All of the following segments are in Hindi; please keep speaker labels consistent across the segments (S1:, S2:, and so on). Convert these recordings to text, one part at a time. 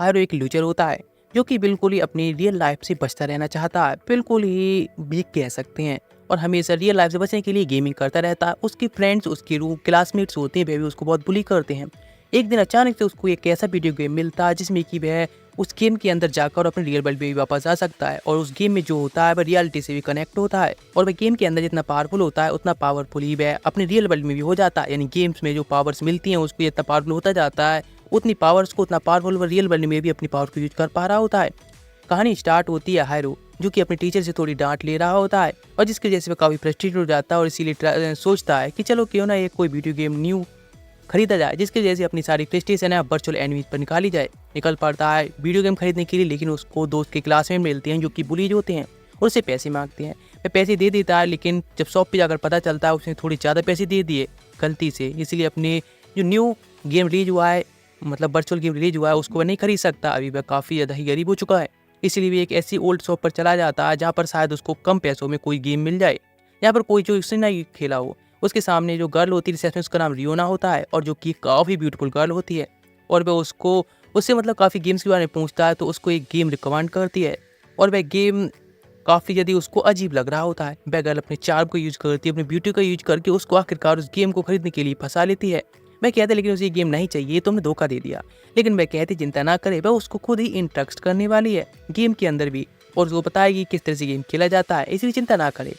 S1: हायरो एक लूचर होता है जो कि बिल्कुल ही अपनी रियल लाइफ से बचता रहना चाहता है, बिल्कुल ही वीक कह सकते हैं। और हमेशा रियल लाइफ से बचने के लिए गेमिंग करता रहता है। उसके फ्रेंड्स, उसके रूम क्लासमेट्स होते हैं, वह भी उसको बहुत बुली करते हैं। एक दिन अचानक से उसको एक ऐसा वीडियो गेम मिलता है जिसमें कि वह उस गेम के अंदर जाकर अपने रियल वर्ल्ड में भी वापस आ सकता है, और उस गेम में जो होता है वह रियलिटी से भी कनेक्ट होता है। और वह गेम के अंदर जितना पावरफुल होता है उतना पावरफुल ही वह अपने रियल वर्ल्ड में भी हो जाता है। यानी गेम्स में जो पावर्स मिलती हैं उसको जितना पावरफुल होता जाता है, उतनी पावर्स को उतना पावरफुल वो रियल वर्ल्ड में भी अपनी पावर को यूज कर पा रहा होता है। कहानी स्टार्ट होती है हायरो जो कि अपने टीचर से थोड़ी डांट ले रहा होता है, और जिसकी वजह से वह काफ़ी फ्रस्ट्रेटेड हो जाता है, और इसीलिए सोचता है कि चलो क्यों ना एक कोई वीडियो गेम न्यू खरीदा जाए जिसकी वजह से अपनी सारी फ्रस्ट्रेशन है वर्चुअल एनिमीज पर निकाली जाए। निकल पड़ता है वीडियो गेम खरीदने के लिए, लेकिन उसको दोस्त के क्लासमेट मिलते हैं जो कि बुलीज होते हैं और उससे पैसे मांगते हैं। वह पैसे दे देता है, लेकिन जब शॉप पे जाकर पता चलता है उसने थोड़ी ज़्यादा पैसे दे दिए गलती से, इसलिए अपने जो न्यू गेम रिलीज हुआ है, मतलब वर्चुअल गेम रिलीज हुआ है, उसको वह नहीं खरीद सकता। अभी वह काफ़ी ज़्यादा ही गरीब हो चुका है, इसीलिए भी एक ऐसी ओल्ड शॉप पर चला जाता है जहाँ पर शायद उसको कम पैसों में कोई गेम मिल जाए, यहाँ पर कोई जो इसने नहीं खेला हो। उसके सामने जो गर्ल होती है रिसेप्शन, उसका नाम रियोना होता है, और जो कि काफ़ी ब्यूटीफुल गर्ल होती है, और वह उसको उससे मतलब काफ़ी गेम्स के बारे में पूछता है, तो उसको एक गेम रिकमेंड करती है, और वह गेम काफ़ी यदि उसको अजीब लग रहा होता है। वह गर्ल अपने चार्म को यूज करती है, अपनी ब्यूटी का यूज करके उसको आखिरकार उस गेम को खरीदने के लिए फंसा लेती है। मैं कहते लेकिन उसे ये गेम नहीं चाहिए, तुमने धोखा दे दिया। लेकिन वह कहती चिंता ना करे, वह उसको खुद ही इंट्रस्ट करने वाली है गेम के अंदर भी, और उसको बताएगी किस तरह से गेम खेला जाता है, इसलिए चिंता ना करे।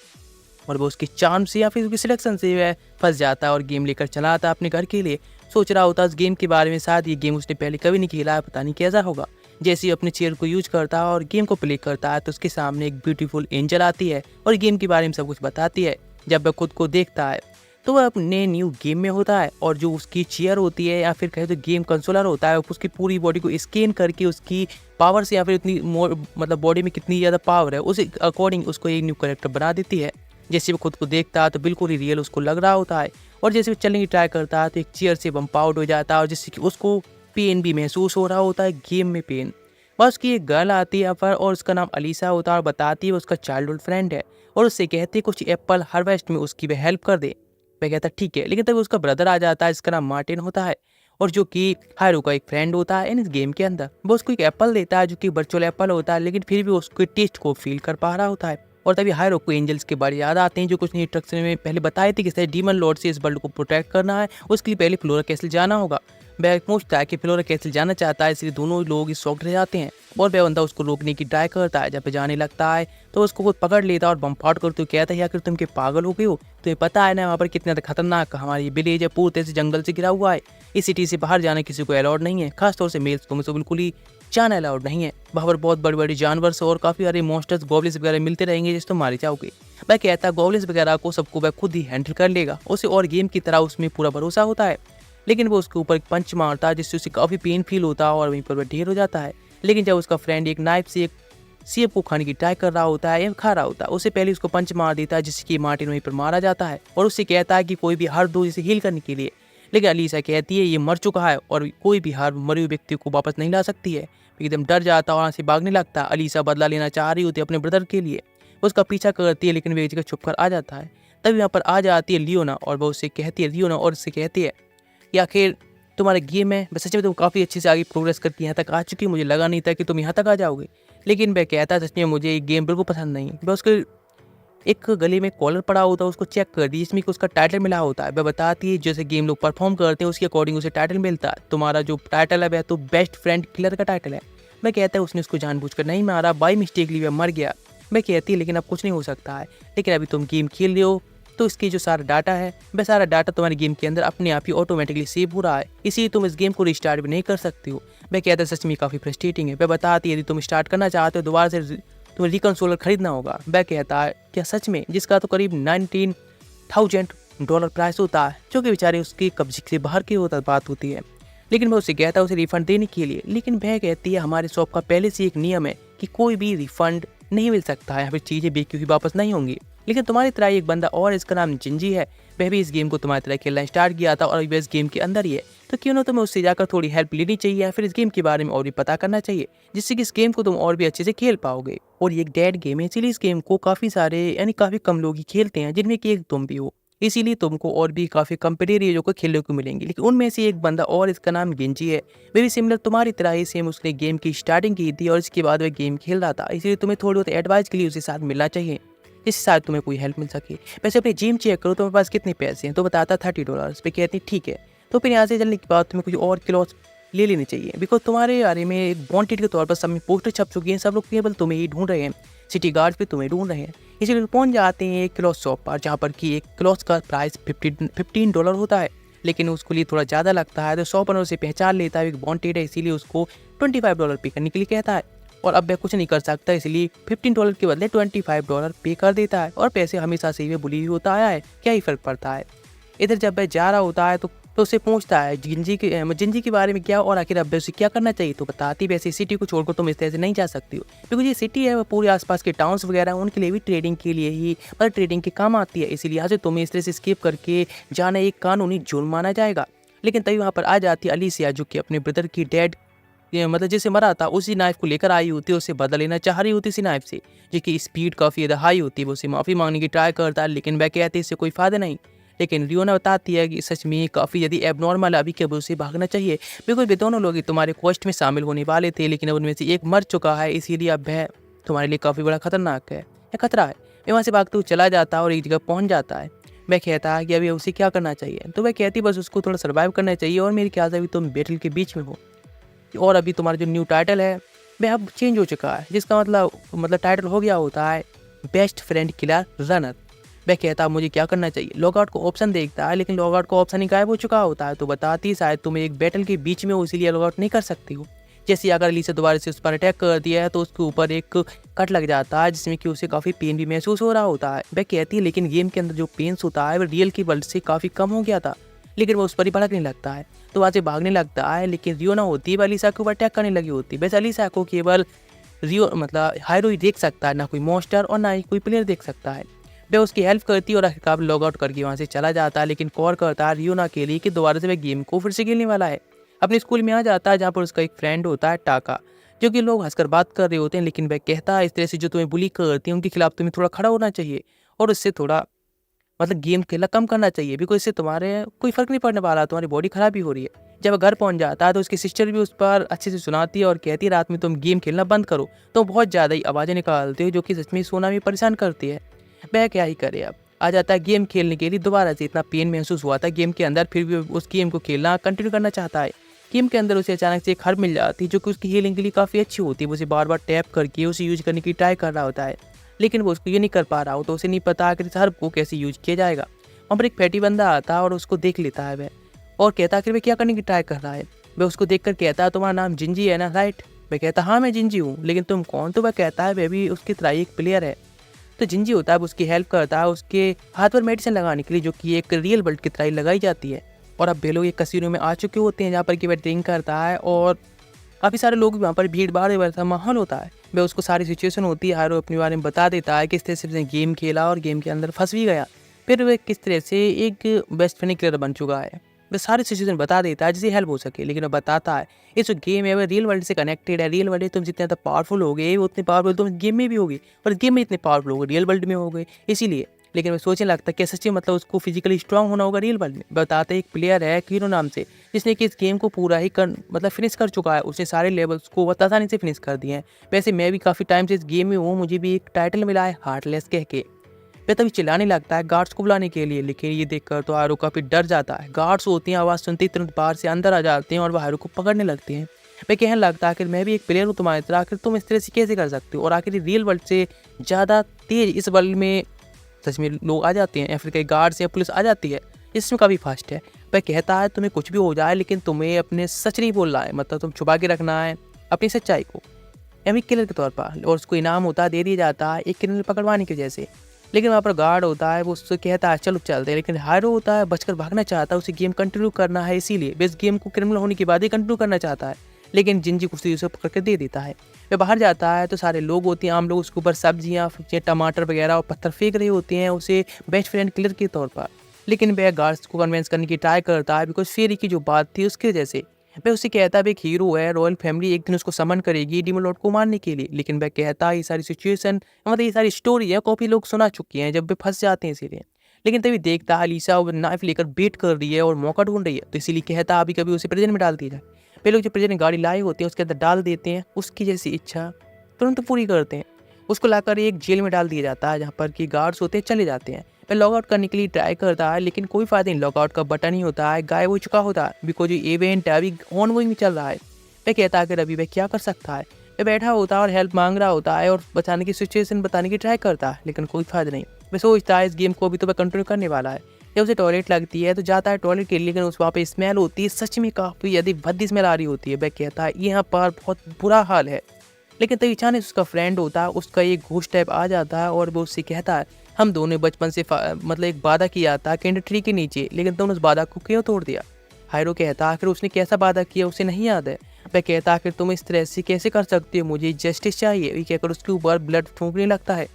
S1: और वो उसके चार्म से या फिर उसकी सिलेक्शन से वह फंस जाता है और गेम लेकर चला आता है अपने घर के लिए। सोच रहा होता है उस गेम के बारे में, शायद ये गेम उसने पहले कभी नहीं खेला है, पता नहीं कैसा होगा। जैसे ही अपने चेयर को यूज करता है और गेम को प्ले करता है, तो उसके सामने एक ब्यूटीफुल एंजल आती है और गेम के बारे में सब कुछ बताती है। जब वह खुद को देखता है तो वह अपने न्यू गेम में होता है, और जो उसकी चेयर होती है या फिर कहे तो गेम कंसोलर होता है, उसकी पूरी बॉडी को स्कैन करके उसकी पावर से या फिर उतनी मतलब बॉडी में कितनी ज़्यादा पावर है उस अकॉर्डिंग उसको एक न्यू करेक्टर बना देती है। जैसे वो खुद को देखता है तो बिल्कुल ही रियल उसको लग रहा होता है, और जैसे वो चलने की ट्राई करता है तो एक चेयर से बम्प आउट हो जाता है, और जिससे कि उसको पेन भी महसूस हो रहा होता है, गेम में पेन। बस उसकी एक गर्ल आती है यहाँ पर, और उसका नाम अलीसा होता है, और बताती है उसका चाइल्डहुड फ्रेंड है, और उससे कहती है कुछ एप्पल हार्वेस्ट में उसकी वह हेल्प कर दे। वह कहता है ठीक है, लेकिन तभी उसका ब्रदर आ जाता है जिसका नाम मार्टिन होता है, और जो कि हायरो का एक फ्रेंड होता है इन इस गेम के अंदर। वो उसको एक एप्पल देता है जो कि वर्चुअल एप्पल होता है, लेकिन फिर भी उसके टेस्ट को फील कर पा रहा होता है। और तभी हायरो को एंजल्स के बारे याद आते हैं जो कुछ इंस्ट्रक्शन में पहले बताए थे, किस तरह डीमन लॉर्ड से इस वर्ल्ड को प्रोटेक्ट करना है, उसके लिए पहले फ्लोरा कैसल जाना होगा। वह पूछता है कि फ्लोरा कैसल जाना चाहता है, इसलिए दोनों लोग इस शॉक रह जाते हैं, और वह बंदा उसको रोकने की ट्राई करता है। जब वह जाने लगता है तो उसको खुद पकड़ लेता है और बम फाड़ करते हुए कहता है आखिर तुम के पागल हो गए हो, तुम्हें पता है ना वहाँ पर कितना खतरनाक हमारी विलेज है, पूरे तरह से जंगल से घिरा हुआ है, इस सिटी से बाहर जाना किसी को अलाउड नहीं है, खासतौर से मेल्स को बिल्कुल ही जाना अलाउड नहीं है। वहाँ पर बहुत बड़ी बड़ी जानवर से और काफ़ी सारे मॉन्स्टर्स गॉब्लिन्स वगैरह मिलते रहेंगे जिस तुम मारे जाओगे। वह कहता है गॉब्लिन्स वगैरह को सबको वह खुद ही हैंडल कर लेगा, उसे और गेम की तरह उसमें पूरा भरोसा होता है। लेकिन वो उसके ऊपर एक पंच मारता है जिससे उसे काफ़ी पेन फील होता है, और वहीं पर वह ढेर हो जाता है। लेकिन जब उसका फ्रेंड एक नाइफ से एक सेब को खाने की ट्राई कर रहा होता है या खा रहा होता है, उससे पहले उसको पंच मार देता है जिससे कि मार्टिन वहीं पर मारा जाता है, और उससे कहता है कि कोई भी हार दो इसे हील करने के लिए। लेकिन अलीसा कहती है ये मर चुका है और कोई भी हार मरे हुए व्यक्ति को वापस नहीं ला सकती है। एकदम डर जाता है और वहाँ से भागने लगता है। अलीसा बदला लेना चाह रही होती है अपने ब्रदर के लिए, उसका पीछा करती है, लेकिन वे एक जगह छुप कर आ जाता है। तब यहाँ पर आ जाती है लियोना, और वो उससे कहती है लियोना और उससे कहती है कि आखिर तुम्हारा गेम है, बस सच में तुम काफ़ी अच्छे से आगे प्रोग्रेस करके यहाँ तक आ चुकी, मुझे लगा नहीं था कि तुम यहाँ तक आ जाओगे। लेकिन वह कहता है सच में मुझे ये गेम बिल्कुल पसंद नहीं। वह उसके एक गले में कॉलर पड़ा होता है, उसको चेक कर दी जिसमें कि उसका टाइटल मिला होता है। वह बताती है जैसे गेम लोग परफॉर्म करते हैं उसके अकॉर्डिंग उसे टाइटल मिलता है, तुम्हारा जो टाइटल है वह तो बेस्ट फ्रेंड किलर का टाइटल है। मैं कहता है उसने उसको जानबूझकर नहीं मारा, बाई मिस्टेकली वह मर गया। मैं कहती है लेकिन अब कुछ नहीं हो सकता है, लेकिन अभी तुम गेम खेल रहे हो तो इसकी जो सारा डाटा है वह सारा डाटा तुम्हारे गेम के अंदर अपने आप ही ऑटोमेटिकली सेव हो रहा है, इसीलिए तुम इस गेम को रिस्टार्ट भी नहीं कर सकती हो। मैं कहता है सच में काफ़ी फ्रस्ट्रेटिंग है। वह बताती है यदि तुम स्टार्ट करना चाहते हो दोबारा से तुम्हें रिकंसोलर खरीदना होगा। वह कहता है क्या सच में, जिसका तो करीब $19,000 प्राइस होता है, जो कि बेचारे उसके कब्जे से बाहर की बात होती है। लेकिन मैं उससे कहता है उसे रिफंड देने के लिए, लेकिन वह कहती है हमारे शॉप का पहले से एक नियम है कि कोई भी रिफंड नहीं मिल सकता है, या फिर चीज़ें बेची हुई वापस नहीं होंगी। लेकिन तुम्हारी तरह एक बंदा और इसका नाम जिंजी है, वह भी इस गेम को तुम्हारी तरह खेलना स्टार्ट किया था और वह इस गेम के अंदर ही है, तो क्यों ना तुम्हें उससे जाकर थोड़ी हेल्प लेनी चाहिए या फिर इस गेम के बारे में और भी पता करना चाहिए, जिससे कि इस गेम को तुम और भी अच्छे से खेल पाओगे। और ये एक डेड गेम है, इसलिए इस गेम को काफ़ी सारे यानी काफ़ी कम लोग ही खेलते हैं, जिनमें कि एक तुम भी हो। इसीलिए तुमको और भी काफ़ी कंपेटिटिव को खेलने को मिलेंगे। लेकिन उनमें से एक बंदा और इसका नाम गिंजी है, वे भी सिमिलर तुम्हारी तरह ही सेम उसने गेम की स्टार्टिंग की थी और इसके बाद वह गेम खेल रहा था। इसीलिए तुम्हें थोड़ी बहुत एडवाइस के लिए उसके साथ मिलना चाहिए, जिससे शायद तुम्हें कोई हेल्प मिल सके। वैसे अपनी जिम चेक करो तुम्हारे पास कितने पैसे हैं, तो बताता $30 पे। कहती ठीक है, तो फिर यहाँ से चलने के बाद तुम्हें कुछ और क्लॉथ ले लेनी चाहिए, बिकॉज तुम्हारे बारे में एक वांटेड के तौर पर सब में पोस्टर छप चुकी हैं, सब लोग केवल तुम्हें ही ढूंढ रहे हैं, सिटी गार्ड्स भी तुम्हें ढूंढ रहे हैं। इसीलिए पहुंच जाते हैं एक क्लॉथ शॉप पर, जहाँ पर कि एक क्लॉथ का प्राइस $15 होता है, लेकिन उसको लिए थोड़ा ज़्यादा लगता है। तो शॉप ओनर उसे पहचान लेता है, एक वांटेड है, इसीलिए उसको $25 पे करने के लिए कहता है। और अब वह कुछ नहीं कर सकता, इसलिए $15 के बदले $25 पे कर देता है। और पैसे हमेशा से ही वह बुली हुई होता आया है, क्या ही फर्क पड़ता है। इधर जब वह जा रहा होता है तो उससे पूछता है जिंजी के बारे में क्या, और आखिर अब उसे क्या करना चाहिए। तो बताती वैसे सिटी को छोड़कर तुम इस तरह से नहीं जा सकती हो, क्योंकि ये सिटी है वो पूरे आसपास के टाउन्स वगैरह उनके लिए भी ट्रेडिंग के लिए ही, मतलब ट्रेडिंग के काम आती है। इसीलिए यहाँ से तुम्हें इस तरह से स्किप करके जाना एक कानूनी जुर्म माना जाएगा। लेकिन तभी वहाँ पर आ जाती अलीसिया, जो कि अपने ब्रदर की डेड मतलब जिसे मरा था उसी नाइफ को लेकर आई होती है, उससे बदला लेना चाह रही होती इसी नाइफ से, जिसकी स्पीड काफ़ी ज़्यादा हाई होती है। वो उसे माफ़ी मांगने की ट्राई करता है, लेकिन वह कहती है इससे कोई फ़ायदा नहीं। लेकिन रियोना बताती है कि सच में काफ़ी यदि एबनॉर्मल है, अभी के उसे भागना चाहिए, बिकॉज वे दोनों लोग ही तुम्हारे क्वेस्ट में शामिल होने वाले थे, लेकिन अब उनमें से एक मर चुका है, इसीलिए अब वह तुम्हारे लिए काफ़ी बड़ा खतरनाक है या खतरा है। वह वहाँ से भागते हुए चला जाता है और एक जगह पहुँच जाता है। वह कहता है कि अभी उसे क्या करना चाहिए, तो वह कहती बस उसको थोड़ा सर्वाइव करना चाहिए, और मेरे ख्याल से अभी तुम बैटल के बीच में हो, और अभी तुम्हारा जो न्यू टाइटल है वह अब चेंज हो चुका है, जिसका मतलब टाइटल हो गया होता है बेस्ट फ्रेंड किलर रनर। वह कहता है मुझे क्या करना चाहिए। लॉगआउट को ऑप्शन देखता है, लेकिन लॉगआउट को ऑप्शन ही गायब हो चुका होता है। तो बताती शायद तुम एक बैटल के बीच में हो, इसीलिए लॉगआउट नहीं कर सकती हो। जैसे अगर अलीसा दोबारा से उस पर अटैक कर दिया है तो उसके ऊपर एक कट लग जाता है, जिसमें कि उसे काफ़ी पेन भी महसूस हो रहा होता है। वह कहती है लेकिन गेम के अंदर जो पेन्स होता है वो रियल की वर्ल्ड से काफ़ी कम हो गया था, लेकिन वो उस पर ही भड़कने लगता है। तो वहाँ से भागने लगता है, लेकिन रियो ना होती है, वह अलीसा के ऊपर अटैक करने लगी होती है। वैसे अलीसा को केवल रियो मतलब हायरो ही देख सकता है, ना कोई मॉन्स्टर और ना ही कोई प्लेयर देख सकता है। वह उसकी हेल्प करती है और आखिरकार लॉग आउट करके वहाँ से चला जाता है, लेकिन कॉल करता है रियोना के लिए कि दोबारा से वह गेम को फिर से खेलने वाला है। अपने स्कूल में आ जाता है, जहाँ पर उसका एक फ्रेंड होता है टाका, जो कि लोग हंसकर बात कर रहे होते हैं, लेकिन वह कहता है इस तरह से जो तुम्हें बुली करती है उनके खिलाफ तुम्हें थोड़ा खड़ा होना चाहिए और उससे थोड़ा मतलब गेम खेलना कम करना चाहिए, बिकॉज इससे तुम्हारे कोई फर्क नहीं पड़ने वाला, तुम्हारी बॉडी खराब भी हो रही है। जब वह घर पहुंच जाता है तो उसकी सिस्टर भी उस पर अच्छे से सुनाती है और कहती है रात में तुम गेम खेलना बंद करो, तो बहुत ज़्यादा ही आवाज़ें निकालते हो, जो कि सच में सोना भी परेशान करती है। वह क्या ही करे, अब आ जाता है गेम खेलने के लिए। दोबारा से इतना पेन महसूस हुआ था गेम के अंदर, फिर भी उस गेम को खेलना कंटिन्यू करना चाहता है। गेम के अंदर उसे अचानक से एक हर्ब मिल जाती है, जो कि उसकी हीलिंग के लिए काफ़ी अच्छी होती है। वो उसे बार बार टैप करके उसे यूज करने की ट्राई कर रहा होता है, लेकिन वो उसको ये नहीं कर पा रहा हो, तो उसे नहीं पता कि इस हर्ब को कैसे यूज किया जाएगा। वहाँ पर एक फैटी बंदा आता है और उसको देख लेता है वह, और कहता है कि वह क्या करने की ट्राई कर रहा है। वह उसको देखकर कहता है तुम्हारा नाम जिंजी है ना, राइट। वह कहता है हाँ मैं जिंजी हूँ, लेकिन तुम कौन। तो वह कहता है वह भी उसकी तरह ही एक प्लेयर है। तो जिंजी होता है उसकी हेल्प करता है उसके हाथ पर मेडिसिन लगाने के लिए, जो कि एक रियल वर्ल्ड की तरह लगाई जाती है। और अब वे लोग एक कसीनो में आ चुके होते हैं, जहाँ पर कि वह ड्रिंक करता है और काफ़ी सारे लोग वहाँ पर भीड़ भाड़ वैसा माहौल होता है। वह उसको सारी सिचुएशन होती है, हारो अपने बारे में बता देता है किस तरह से उसने गेम खेला और गेम के अंदर फंस भी गया, फिर वह किस तरह से एक बेस्ट फ्रेंड क्लियर बन चुका है। वह सारी सिचुएशन बता देता है जिससे हेल्प हो सके, लेकिन वह बताता है ये जो गेम है वह रियल वर्ल्ड से कनेक्टेड है। रियल वर्ल्ड तुम जितने ज़्यादा पावरफुल हो गए उतने पावरफुल तुम गेम में भी होगी, और गेम में इतने पावरफुल हो गए रियल वर्ल्ड में हो गए, इसीलिए। लेकिन वह सोचने लगता है कि सच्ची मतलब उसको फिजिकली स्ट्रांग होना होगा रियल वर्ल्ड में। बताते एक प्लेयर है कीरो नाम से, जिसने कि इस गेम को पूरा ही मतलब फिनिश कर चुका है। उसने सारे लेवल्स को बहुत आसानी से फिनिश कर दिए हैं। वैसे मैं भी काफ़ी टाइम से इस गेम में हूँ, मुझे भी एक टाइटल मिला है हार्टलेस कह के। वह तभी चिल्लाने लगता है गार्ड्स को बुलाने के लिए, लेकिन ये देखकर तो हारू काफी डर जाता है। गार्ड्स होती हैं, आवाज़ सुनते ही तुरंत बाहर से अंदर आ जाते हैं और वह हारू को पकड़ने लगते हैं। वह कहने लगता है आखिर मैं भी एक प्लेयर हूँ तुम्हारी तरह, आखिर तुम इस तरह से कैसे कर सकते हो, और आखिर रियल वर्ल्ड से ज़्यादा तेज इस वर्ल्ड में सच में लोग आ जाते हैं, या फिर कई गार्ड्स या पुलिस आ जाती है, इसमें काफ़ी फास्ट है। वह कहता है तुम्हें कुछ भी हो जाए, लेकिन तुम्हें अपने सच नहीं बोलना है, मतलब तुम छुपा के रखना है अपनी सच्चाई को एम किलर के तौर पर, और उसको इनाम होता है दे दिया जाता है एक क्रिमिनल पकड़वाने की वजह से। लेकिन वहाँ पर गार्ड होता है, वो उससे कहता है चलो चलते हैं, लेकिन हायरो होता है बचकर भागना चाहता है, उसे गेम कंटिन्यू करना है, इसीलिए वे इस गेम को क्रिमिनल होने के बाद ही कंटिन्यू करना चाहता है। लेकिन जिंजी कुछ उसे पकड़ कर दे देता है। वह बाहर जाता है तो सारे लोग होते हैं, आम लोग उसके ऊपर सब्जियाँ टमाटर वगैरह और पत्थर फेंक रहे होते हैं उसे बेस्ट फ्रेंड किलर के तौर पर। लेकिन वह गार्ड्स को कन्विंस करने की ट्राई करता है, बिकॉज फेरी की जो बात थी उसके जैसे वह उसे कहता है एक हीरो है, रॉयल फैमिली एक दिन उसको समन करेगी डीमन लॉर्ड को मारने के लिए। लेकिन वह कहता है ये सारी सिचुएशन मतलब ये सारी स्टोरी है कॉपी लोग सुना चुकी हैं जब वे फंस जाते हैं इसीलिए। लेकिन तभी देखता है लिसा वो नाइफ लेकर वेट कर रही है और मौका ढूंढ रही है, तो इसीलिए कहता है अभी कभी उसे प्रिजन में डाल दिया जाए। वे लोग जो प्रिजन गाड़ी लाए होते हैं उसके अंदर डाल देते हैं, उसकी जैसी इच्छा तुरंत पूरी करते हैं। उसको लाकर एक जेल में डाल दिया जाता है जहाँ पर कि गार्ड्स होते हैं चले जाते हैं। वह लॉग आउट करने के लिए ट्राई करता है लेकिन कोई फायदा नहीं, लॉग आउट का बटन ही होता है गायब हो चुका होता है, बिकॉज ये इवेंट अभी ऑन गोइंग चल रहा है। वह कहता है कि अभी वह क्या कर सकता है। वह बैठा होता है और हेल्प मांग रहा होता है और बचाने की सिचुएशन बताने की ट्राई करता है लेकिन कोई फायदा नहीं। वह सोचता है इस गेम को अभी तो वह कंटिन्यू करने वाला है। जब उसे टॉयलेट लगती है तो जाता है टॉयलेट के लिए, लेकिन उस वहाँ पे स्मेल होती है, सच में काफ़ी ज़्यादा भद्दी स्मेल आ रही होती है। वह कहता है यहाँ पर बहुत बुरा हाल है, लेकिन तभी अचानक उसका फ्रेंड होता है, उसका एक घोस्ट टाइप आ जाता है और वो उससे कहता है हम दोनों बचपन से मतलब एक वादा किया था कैंडल ट्री के नीचे, लेकिन तुमने उस वादा को क्यों तोड़ दिया। हायरो कहता आखिर उसने कैसा वादा किया उसे नहीं याद है। वह कहता आखिर तुम इस तरह से कैसे कर सकती हो, मुझे जस्टिस चाहिए। ये कहकर उसके ऊपर ब्लड थूकने लगता है।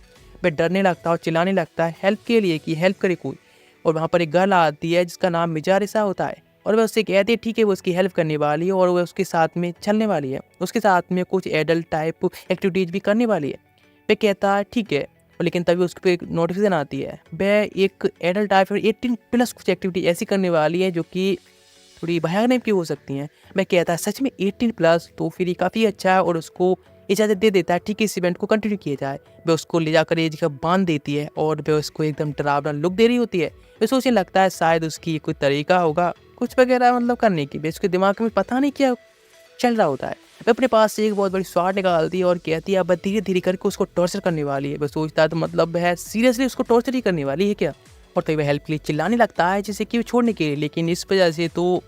S1: वह डरने लगता है और चिल्लाने लगता है हेल्प के लिए कि हेल्प करे कोई। और वहाँ पर एक गर्ल आती है जिसका नाम मिजारिसा होता है और वह उससे कहती है ठीक है वो उसकी हेल्प करने वाली है और वह उसके साथ में चलने वाली है, उसके साथ में कुछ एडल्ट टाइप एक्टिविटीज़ भी करने वाली है। वह कहता है ठीक है, लेकिन तभी उस पर एक नोटिफिकेशन आती है वह एक एडल्ट टाइप 18+ कुछ एक्टिविटी ऐसी करने वाली है जो कि थोड़ी भयानक की हो सकती हैं। मैं कहता है सच में 18+, तो फिर ये काफ़ी अच्छा है और उसको इजाज़त दे देता है ठीक है इस इवेंट को कंटिन्यू किया जाए। वह उसको ले जाकर एक जगह बांध देती है और वह उसको एकदम डरावना लुक दे रही होती है। वह सोचने लगता है शायद उसकी कोई तरीका होगा कुछ वगैरह मतलब करने की। वह उसके दिमाग में पता नहीं क्या चल रहा होता है। वह अपने पास से एक बहुत बड़ी स्वाड निकालती है और कहती है अब धीरे धीरे करके उसको टॉर्चर करने वाली है। वह सोचता है तो मतलब है सीरियसली उसको टॉर्चर ही करने वाली है क्या। और तो वह हेल्प के लिए चिल्लाने लगता है जैसे कि वो छोड़ने के लिए, लेकिन इस वजह से तो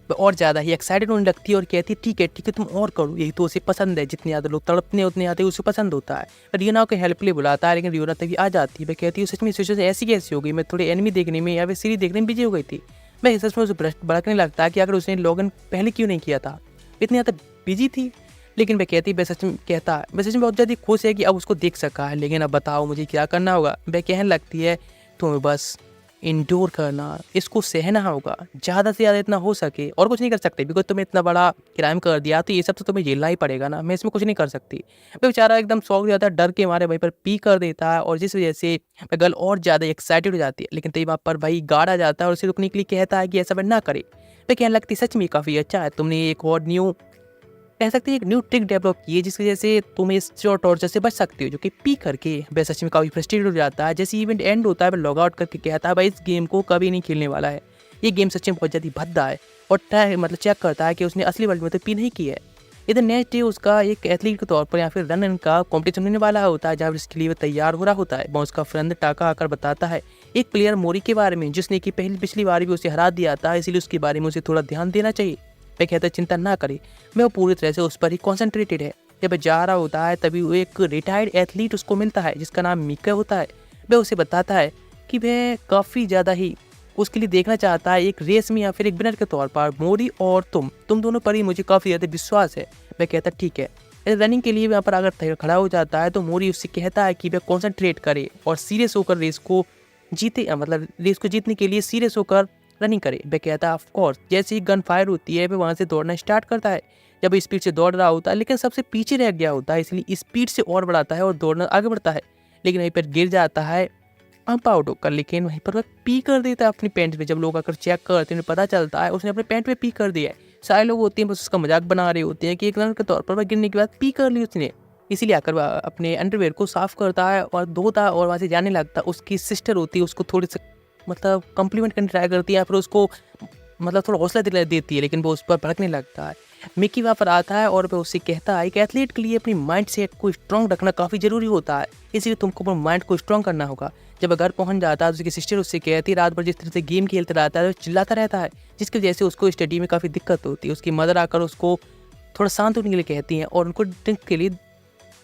S1: और ज़्यादा ही एक्साइटेड होने लगती है और कहती है ठीक है तुम और करो, यही तो उसे पसंद है, जितने ज़्यादा लोग तड़पने उतने ज़्यादा उसे पसंद होता है। रियोना को हेल्प के लिए बुलाता है लेकिन रियोना तभी आ जाती है। वह कहती है सच में सिचुएशन ऐसी कैसी हो गई, मैं थोड़ी एनिमी देखने में या फिर सीरीज देखने में बिजी हो गई थी। मैं सच में उसे भड़कने लगता है कि अगर उसने लॉगिन पहले क्यों नहीं किया था, इतनी ज़्यादा बिजी थी। लेकिन वह कहती है वह सच में कहता है वह सच में बहुत ज़्यादा खुश है कि अब उसको देख सका है, लेकिन अब बताओ मुझे क्या करना होगा। वह कहने लगती है तुम्हें बस इंडोर करना, इसको सहना होगा, ज़्यादा से ज़्यादा इतना हो सके और कुछ नहीं कर सकते, बिकॉज तुमने इतना बड़ा क्राइम कर दिया तो ये सब तो तुम्हें झेलना ही पड़ेगा ना, मैं इसमें कुछ नहीं कर सकती। वो बेचारा एकदम शौक हो जाता है, डर के मारे वहीं पर पी कर देता है और जिस वजह से गर्ल और ज़्यादा एक्साइटेड हो जाती है। लेकिन तभी वहाँ पर भाई गार्ड आ जाता है और उसे रुकने के लिए कहता है कि ऐसा वह ना करे। वह कहने लगती सच में काफ़ी अच्छा है, तुमने एक और न्यू कह सकते हैं एक न्यू ट्रिक डेवलप की है जिसकी वजह से तुम इस जो टॉर्चर से बच सकती हो, जो कि पी करके वह सच में काफ़ी फ्रस्ट्रेटेड हो जाता है। जैसे इवेंट एंड होता है वह लॉग आउट करके कहता है भाई इस गेम को कभी नहीं खेलने वाला है, ये गेम सच में बहुत ज़्यादा भद्दा है और मतलब चेक करता है कि उसने असली वर्ल्ड में तो पी नहीं की है। इधर नेक्स्ट डे उसका एक एथलीट के तौर पर या फिर रन का कॉम्पिटिशन होने वाला होता है जहाँ इसके लिए वह तैयार हो रहा होता है। वहाँ उसका फ्रेंड टाका आकर बताता है एक प्लेयर मोरी के बारे में जिसने कि पिछली बार भी उसे हरा दिया था, इसीलिए उसके बारे में उसे थोड़ा ध्यान देना चाहिए। वह कहता है चिंता ना करे, मैं वो पूरी तरह से उस पर ही कॉन्सेंट्रेटेड है। जब वह जा रहा होता है तभी वो एक रिटायर्ड एथलीट उसको मिलता है जिसका नाम मिका होता है। वह उसे बताता है कि वह काफ़ी ज़्यादा ही उसके लिए देखना चाहता है एक रेस में या फिर एक विनर के तौर पर मोरी और तुम दोनों पर ही मुझे काफ़ी ज़्यादा विश्वास है। वह कहता है ठीक है। रनिंग के लिए वहाँ पर अगर खड़ा हो जाता है तो मोरी उससे कहता है कि वह कॉन्सेंट्रेट करे और सीरियस होकर रेस को जीते, मतलब रेस को जीतने के लिए सीरियस होकर रनिंग करे। वह कहता है ऑफ कोर्स। जैसे ही गन फायर होती है वह वहाँ से दौड़ना स्टार्ट करता है। जब स्पीड से दौड़ रहा होता है लेकिन सबसे पीछे रह गया होता है, इसलिए स्पीड से और बढ़ाता है और दौड़ना आगे बढ़ता है, लेकिन वहीं पर गिर जाता है पंप आउट होकर। लेकिन वहीं पर वह पी कर देता है अपनी पैंट में। जब लोग आकर चेक करते हैं उन्हें पता चलता है उसने अपने पैंट में पी कर दिया है। सारे लोग होते हैं बस उसका मजाक बना रहे होते हैं कि एक रनर के तौर पर वह गिरने के बाद पी कर ली उसने। इसीलिए आकर वह अपने अंडरवेयर को साफ करता है और धोता और वहाँ से जाने लगता है। उसकी सिस्टर होती है उसको थोड़ी सी मतलब कम्प्लीमेंट करने ट्राई करती है या फिर उसको मतलब थोड़ा हौसला दिला देती है, लेकिन वो उस पर भड़कने लगता है। मिकी वहाँ पर आता है और वह उससे कहता है एक एथलीट के लिए अपनी माइंड सेट को स्ट्रॉन्ग रखना काफ़ी ज़रूरी होता है, इसलिए तुमको अपने माइंड को स्ट्रॉन्ग करना होगा। जब वह घर पहुँच जाता है तो उसकी सिस्टर उससे कहती है रात भर जिस तरह से गेम खेलता रहता है वो चिल्लाता रहता है, जिसकी वजह से उसको स्टडी में काफ़ी दिक्कत होती है। उसकी मदर आकर उसको थोड़ा शांत होने के लिए कहती हैं और उनको ड्रिंक के लिए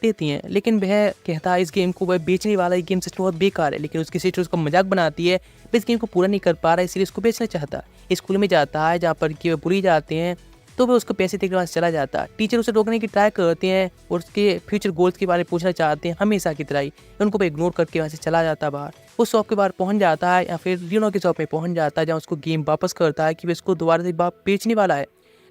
S1: देती हैं, लेकिन वह कहता है इस गेम को वह बेचने वाला, ये गेम सच में बहुत बेकार है। लेकिन उसकी सिस्टर उसको मजाक बनाती है, वह इस गेम को पूरा नहीं कर पा रहा है इसलिए इसको बेचना चाहता है। स्कूल में जाता है जहाँ पर कि वह बुरी जाते हैं तो वह उसको पैसे देकर वहाँ से चला जाता है। टीचर उसे रोकने की ट्राई करते हैं और उसके फ्यूचर गोल्स के बारे में पूछना चाहते हैं हमेशा की तरह ही, उनको वह इग्नोर करके वहाँ से चला जाता है बाहर। उस शॉप के बाहर पहुँच जाता है या फिर रियोना के शॉप में पहुँच जाता है जहाँ उसको गेम वापस करता है कि वह इसको दोबारा से बेचने वाला है,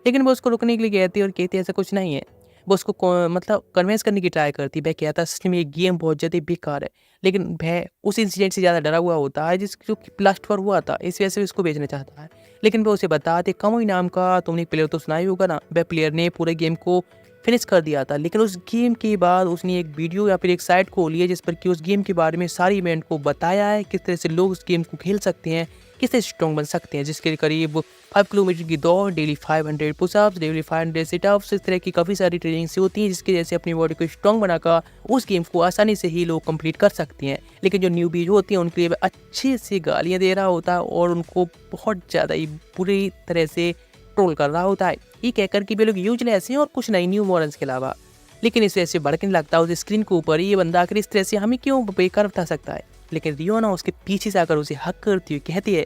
S1: लेकिन वो उसको रुकने के लिए कहती है और कहती है ऐसा कुछ नहीं है। वो उसको मतलब कन्विंस करने की ट्राई करती है। वह कहता है सच में ये गेम बहुत ज़्यादा बेकार है, लेकिन वह उस इंसिडेंट से ज़्यादा डरा हुआ होता है जो कि लास्ट पर हुआ था, इस वजह से उसको बेचना चाहता है। लेकिन वह उसे बताते कामुई नाम का तुमने एक प्लेयर तो सुना ही होगा ना, वह प्लेयर ने पूरे गेम को फिनिश कर दिया था। लेकिन उस गेम के बाद उसने एक वीडियो या फिर एक साइट खोली है जिस पर कि उस गेम के बारे में सारी इवेंट को बताया है, किस तरह से लोग उस गेम को खेल सकते हैं, किस तरह स्ट्रॉन्ग बन सकते हैं, जिसके करीब 5 किलोमीटर की दौड़, डेली 500 पुशअप्स, डेली 500 सिटअप्स, इस तरह की काफ़ी सारी ट्रेनिंग्स होती हैं जिसकी वजह से अपनी बॉडी को स्ट्रॉन्ग बनाकर उस गेम को आसानी से ही लोग कंप्लीट कर सकते हैं। लेकिन जो न्यूबीज होती हैं उनके लिए अच्छे से गालियाँ दे रहा होता है और उनको बहुत ज़्यादा ही बुरी तरह से ट्रोल कर रहा होता है, ये कहकर कि वे लोग यूजलेस हैं और कुछ नहीं न्यू मॉडल्स के अलावा। लेकिन इस वजह से भड़कने लगता है उस स्क्रीन के ऊपर ये बंदा आखिर इस तरह से हमें क्यों बेकार बता सकता है। लेकिन रियोना उसके पीछे से आकर उसे हक करती हुई कहती है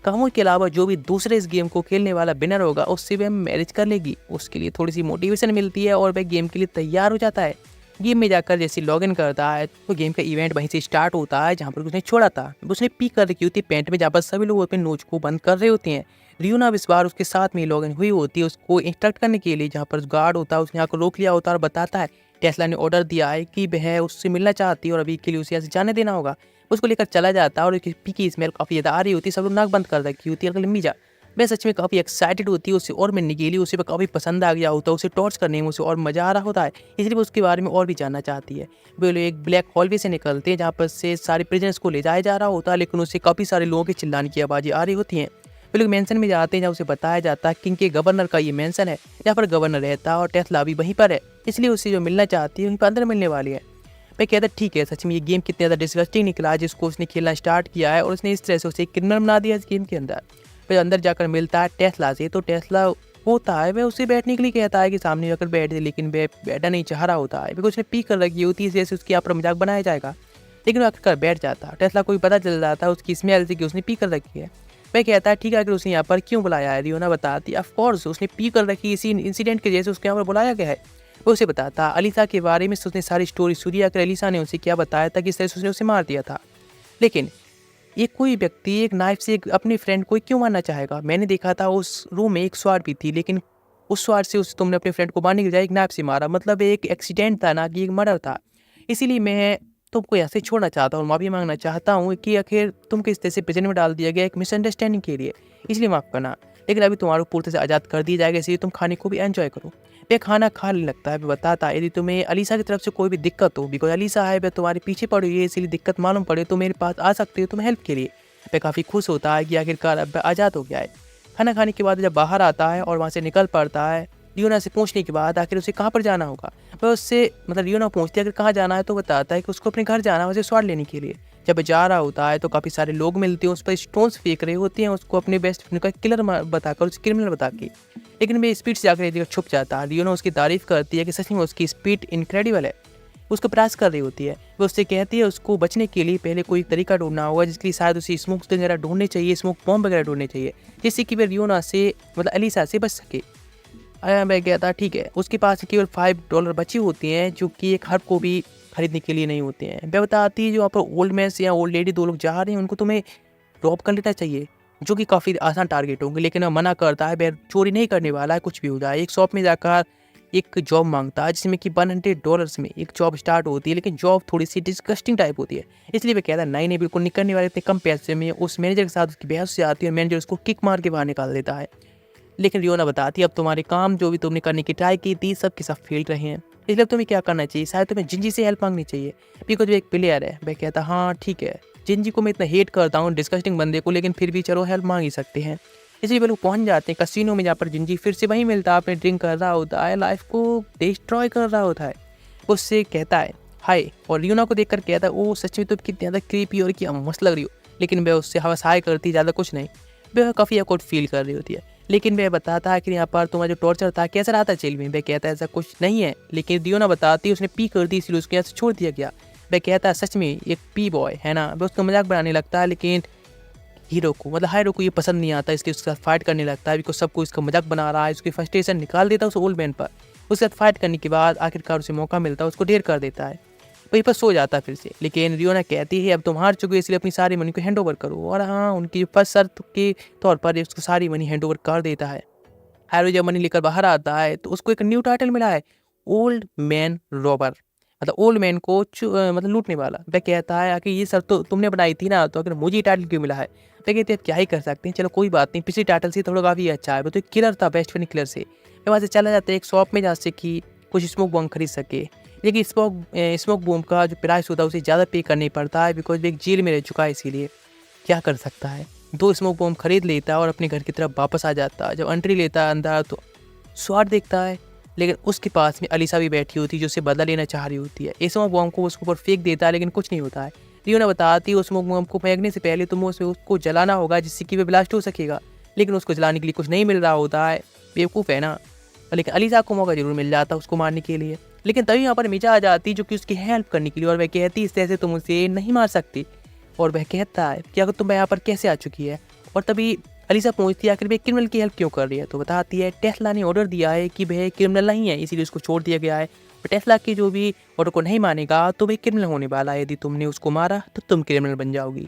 S1: कामोई के अलावा जो भी दूसरे इस गेम को खेलने वाला विनर होगा उससे वह मैरिज कर लेगी। उसके लिए थोड़ी सी मोटिवेशन मिलती है और वह गेम के लिए तैयार हो जाता है। गेम में जाकर जैसे लॉगिन करता है तो गेम का इवेंट वहीं से स्टार्ट होता है जहाँ पर उसने छोड़ा था। उसने पीक कर रखी होती है पैंट में, जहाँ पर सभी लोग अपने नोच को बंद कर रहे होते हैं। रियोना इस बार उसके साथ में लॉगिन हुई होती है उसको इंस्ट्रक्ट करने के लिए, जहाँ पर गार्ड होता है उसने आकर रोक लिया होता है और बताता है टेस्ला ने ऑर्डर दिया है कि वह उससे मिलना चाहती है और अभी के लिए उसे यहाँ से जाने देना होगा। उसको लेकर चला जाता है और उसकी पी की स्मेल काफ़ी ज़्यादा आ रही होती है, सब लोग नाक बंद कर रखी होती है। लम्बी जा वह सच में काफ़ी एक्साइटेड होती है उससे और मिलने के लिए, उसे वह काफ़ी पसंद आ गया होता है, उसे टॉर्च करने में उसे और मज़ा आ रहा होता है, इसलिए वो उसके बारे में और भी जानना चाहती है। वे लोग एक ब्लैक हॉलवे से निकलते हैं जहाँ पर से सारे प्रिजनर्स को ले जाया जा रहा होता है, लेकिन उसे काफ़ी सारे लोगों के चिल्लाने की आवाज़ें आ रही होती हैं। वे लोग मैंसन में जाते हैं जहाँ उसे बताया जाता है किंग के गवर्नर का ये मैंसन है, जहाँ पर गवर्नर रहता है और टेस्ला भी वहीं पर है, इसलिए उसे जो मिलना चाहती है वहीं पर अंदर मिलने वाली है। मैं कहता ठीक है, सच में ये गेम कितना ज़्यादा डिस्गस्टिंग निकला जिसको उसने खेलना स्टार्ट किया है और उसने इस तरह से उसे क्रिमिनल बना दिया इस गेम के अंदर। फिर अंदर जाकर मिलता है टेस्ला से, तो टेस्ला होता है वह उसे बैठने के लिए कहता है कि सामने जाकर बैठ दे, लेकिन वह बैठना नहीं चाह रहा होता है बिकॉज उसने पी कर रखी होती है, इस वजह से उसकी यहाँ पर मजाक बनाया जाएगा। लेकिन वो आखिरकार बैठ जाता है। टेस्ला को भी पता चल जाता है उसकी स्मेल से कि उसने पी कर रखी है। वह कहता है ठीक है, अगर उसने यहाँ पर क्यों बुलाया है। रियोना बताती है ऑफकोर्स उसने पी कर रखी इसी इंसिडेंट की वजह से उसके यहाँ पर बुलाया गया है। वो उसे बताता अलीसा के बारे में, उसने सारी स्टोरी सुनी आकर अलीसा ने उसे क्या बताया था, किस तरह से उसने उसे मार दिया था। लेकिन ये कोई व्यक्ति एक नाइफ से अपने फ्रेंड को क्यों मारना चाहेगा। मैंने देखा था उस रूम में एक स्वार भी थी, लेकिन उस स्वार से उस तुमने अपने फ्रेंड को मारने के बजाय एक नाइफ से मारा, मतलब एक एक्सीडेंट था ना कि एक मर्डर था। इसीलिए मैं तुमको ऐसे छोड़ना चाहता हूँ, माफ़ी मांगना चाहता हूँ कि आखिर तुमको इस तरह से प्रेजेंट में डाल दिया गया एक मिसअंडरस्टैंडिंग के लिए, इसलिए माफ़ करना। लेकिन अभी तुम्हारे पूरी से आज़ाद कर दिया जाएगा, इसलिए तुम खाने को भी एंजॉय करो। वह खाना खा नहीं लगता है, वह बताता है यदि तुम्हें अलीसा की तरफ से कोई भी दिक्कत हो, बिकॉज अलीसा है वह तुम्हारे पीछे पड़ी हुई है, इसलिए दिक्कत मालूम पड़े तो मेरे पास आ सकते हो तुम हेल्प के लिए। वह काफ़ी खुश होता है कि आखिरकार अब वह आज़ाद हो गया है। खाना खाने के बाद जब बाहर आता है और वहाँ से निकल पड़ता है, रियोना से पूछने के बाद आखिर उसे कहाँ पर जाना होगा। वह उससे मतलब रियोना पूछती है अगर कहाँ जाना है, तो बताता है कि उसको अपने घर जाना है उसे स्वाद लेने के लिए। जब वह जा रहा होता है तो काफ़ी सारे लोग मिलते हैं, उस पर स्टोन्स फेंक रहे होते हैं उसको अपने बेस्ट फ्रेंड का किलर बताकर, उसे क्रिमिनल बता के। लेकिन वह स्पीड से जाकर एक जगह छुप जाता है। रियोना उसकी तारीफ करती है कि सच में उसकी स्पीड इनक्रेडिबल है, उसको प्रयास कर रही होती है। वो उससे कहती है उसको बचने के लिए पहले कोई तरीका ढूंढना होगा, जिसके लिए शायद उसे स्मोक वगैरह ढूंढने चाहिए, स्मोक बॉम्ब वगैरह ढूंढने चाहिए, जिससे कि वह रियोना से मतलब अलीसा से बच सके। मैं कहता ठीक है। उसके पास केवल $5 बची होती हैं जो कि एक हर्ब को भी खरीदने के लिए नहीं होते हैं। वह बताती है जो वहाँ पर ओल्ड मैन या ओल्ड लेडी दो लोग जा रहे हैं उनको तुम्हें रॉब कर लेना चाहिए, जो कि काफ़ी आसान टारगेट होंगे। लेकिन वह मना करता है, वह चोरी नहीं करने वाला है, कुछ भी हो जाए। एक शॉप में जाकर एक जॉब मांगता है जिसमें कि $100 में एक जॉब स्टार्ट होती है, लेकिन जॉब थोड़ी सी डिस्गस्टिंग टाइप होती है, इसलिए वह कहता है नहीं नहीं बिल्कुल नहीं करने वाले इतने कम पैसे में। उस मैनेजर के साथ उसकी बहस से आती है और मैनेजर उसको किक मार के बाहर निकाल देता है। लेकिन रियोना बताती है अब तुम्हारे काम जो भी तुमने करने की ट्राई की थी सब के सब फेल रहे हैं, इसलिए तुम्हें क्या करना चाहिए, शायद तुम्हें जिंजी से हेल्प मांगनी चाहिए बिकॉज वो एक प्लेयर है। वह कहता हाँ ठीक है, जिंजी को मैं इतना हेट करता हूँ डिस्कस्टिंग बंदे को, लेकिन फिर भी चलो हेल्प मांग ही सकते हैं। इसलिए वो लोग पहुंच जाते हैं कसिनो में, जहाँ पर जिंजी फिर से वहीं मिलता है, अपने ड्रिंक कर रहा होता है, लाइफ को डिस्ट्रॉय कर रहा होता है। उससे कहता है हाय, और रियोना को देखकर कहता है ओ सच में तुम कितनी ज़्यादा क्रीपी और क्या मस्त लग रही हो। लेकिन वह उससे हवस हाय करती, ज़्यादा कुछ नहीं, वह काफ़ी अकॉर्ड फील कर रही होती है। लेकिन वह बताता है कि यहाँ पर तुम्हारा जो टॉर्चर था कैसा रहा था जेल में। वह कहता है ऐसा कुछ नहीं है, लेकिन रियोना बताती है उसने पी कर दी इसलिए उसको यहाँ से छोड़ दिया गया। वह कहता है सच में एक पी बॉय है ना। वह उसका मजाक बनाने लगता है, लेकिन हीरो को मतलब हायरो को ये पसंद नहीं आता, इसलिए उसके साथ फाइट करने लगता है बिकॉज सबको इसका मजाक बना रहा है। उसकी फ्रस्ट्रेशन निकाल देता है उस ओल्ड मैन पर। उसके साथ फाइट करने के बाद आखिरकार उसे मौका मिलता है, उसको ढेर कर देता है, वहीं पर सो जाता है फिर से। लेकिन रियोना कहती है अब तुम हार चुके हो इसलिए अपनी सारी मनी को हैंड ओवर करो, और हाँ उनकी फर्स्ट शर्त के तौर पर उसको सारी मनी हैंड ओवर कर देता है। हायरो जब मनी लेकर बाहर आता है तो उसको एक न्यू टाइटल मिला है, ओल्ड मैन रॉबर, मतलब ओल्ड मैन को मतलब लूटने वाला। वह कहता है आखिर ये सब तो तुमने बनाई थी ना, तो अगर मुझे ये टाइटल क्यों मिला है? वह कहते हैं क्या ही कर सकते हैं, चलो कोई बात नहीं, पिछले टाइटल से थोड़ा काफ़ी अच्छा है। वो तो एक किलर था, बेस्ट फ्रेंड किलर से। वह वहाँ से चला जाता है एक शॉप में जहाँ से कि कुछ स्मोक बॉम्ब खरीद सके, लेकिन स्मोक बॉम्ब का जो प्राइस होता है उसे ज़्यादा पे करना पड़ता है, बिकॉज वो एक जेल में रह चुका है। इसीलिए क्या कर सकता है, 2 स्मोक बॉम्ब खरीद लेता है और अपने घर की तरफ वापस आ जाता है। जब एंट्री लेता है अंदर तो स्वाट देखता है, लेकिन उसके पास में अलीसा भी बैठी होती है जो उससे बदला लेना चाह रही होती है। ये स्मोक बॉम्ब को उसके ऊपर फेंक देता है, लेकिन कुछ नहीं होता है। रियोना बताती है उस स्मोक बॉम्ब को फेंकने से पहले तुम्हें उसको जलाना होगा जिससे कि वह ब्लास्ट हो सकेगा, लेकिन उसको जलाने के लिए कुछ नहीं मिल रहा होता है। बेवकूफ़ है ना। लेकिन अलीसा को मौका जरूर मिल जाता है उसको मारने के लिए, लेकिन तभी यहाँ पर मिजा आ जाती जो कि उसकी हेल्प करने के लिए, और वह कहती इस तरह से तुम उसे नहीं मार सकती। और वह कहता है कि अगर तुम यहाँ पर कैसे आ चुकी है, और तभी अलीसा पूछती है आखिर वह क्रिमिनल की हेल्प क्यों कर रही है, तो बताती है टेस्ला ने ऑर्डर दिया है कि वह क्रिमिनल नहीं है, इसीलिए उसको छोड़ दिया गया है। और टेस्ला की जो भी ऑर्डर को नहीं मानेगा तो वह क्रिमिनल होने वाला है, यदि तुमने उसको मारा तो तुम क्रिमिनल बन जाओगी।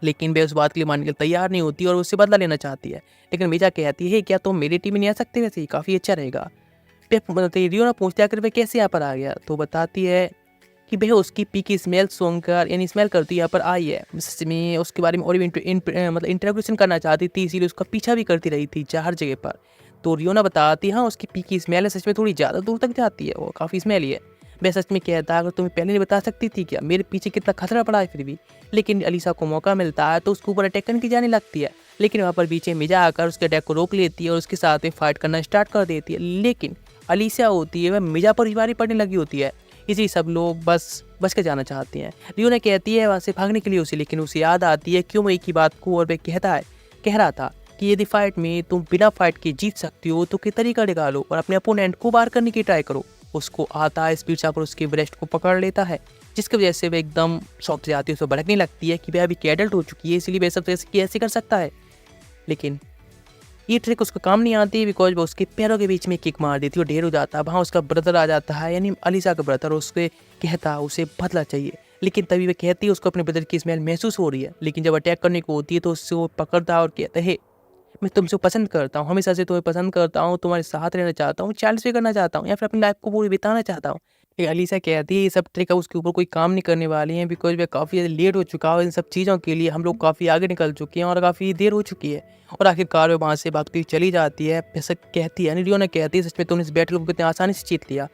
S1: लेकिन वह उस बात के लिए मानने के लिए तैयार नहीं होती और उससे बदला लेना चाहती है। लेकिन मीजा कहती है क्या तुम मेरी टीम में नहीं आ सकते, वैसे ही काफ़ी अच्छा रहेगा। रियोना पूछती है आखिर वह कैसे यहाँ पर आ गया, तो बताती है कि वह उसकी पी की स्मेल सूंघकर यानी स्मेल करती यहाँ पर आई है। सच में उसके बारे में और भी मतलब इंट्रोगेशन करना चाहती थी, इसीलिए उसका पीछा भी करती रही थी हर जगह पर। तो रियोना बताती है हाँ उसकी पी की स्मेल है, सच में थोड़ी ज़्यादा दूर तक जाती है, वो काफ़ी स्मेली है। वह सच में कहता है अगर तुम्हें पहले नहीं बता सकती थी क्या, मेरे पीछे कितना खतरा पड़ा है फिर भी। लेकिन अलीसा को मौका मिलता है तो उसके ऊपर अटैक करने की जाने लगती है, लेकिन वहाँ पर पीछे मिजा आकर उसके अटैक को रोक लेती है और उसके साथ में फाइट करना स्टार्ट कर देती है। लेकिन अलीसा होती है वह मिजा पर ही भारी पड़ने लगी होती है, इसी सब लोग बच के जाना चाहते हैं। रियोना कहती है वहाँ से भागने के लिए उसे, लेकिन उसे याद आती है क्यों एक ही बात को, और वह कह रहा था कि यदि फाइट में तुम बिना फाइट के जीत सकती हो तो किस तरीका निकालो और अपने अपोनेंट को बाहर करने की ट्राई करो। उसको आता है स्पीड से आकर उसके ब्रेस्ट को पकड़ लेता है, जिसकी वजह से वह एकदम शॉक से आती है, उसे भड़कने लगती है कि वह अभी एडल्ट हो चुकी है, इसलिए वह सब कैसे कर सकता है। लेकिन ये ट्रिक उसको काम नहीं आती, बिकॉज वो उसके पैरों के बीच में किक मार देती है और ढेर हो जाता है। वहाँ उसका ब्रदर आ जाता है, यानी अलीसा का ब्रदर, उसके कहता है उसे बदला चाहिए। लेकिन तभी वह कहती है उसको अपने ब्रदर की स्मेल महसूस हो रही है, लेकिन जब अटैक करने को होती है तो उससे वो पकड़ता है और कहता है मैं तुमसे पसंद करता हूँ, हमेशा से तुम्हें पसंद करता हूँ, तुम्हारे साथ रहना चाहता हूँ, चाइल्ड से करना चाहता हूँ, या फिर अपनी लाइफ को पूरी बिताना चाहता हूँ। ये अलीसा कहती है ये सब ट्रिक उसके ऊपर कोई काम नहीं करने वाली हैं, बिकॉज वह काफ़ी ज़्यादा लेट हो चुका है इन सब चीज़ों के लिए। हम लोग काफ़ी आगे निकल चुके हैं और काफ़ी देर हो चुकी है। और आखिरकार वह वहाँ से भागती हुई चली जाती है। वैसे कहती है रियोना कहती है सच में तुमने इस बैटल को कितनी आसानी से जीत लिया।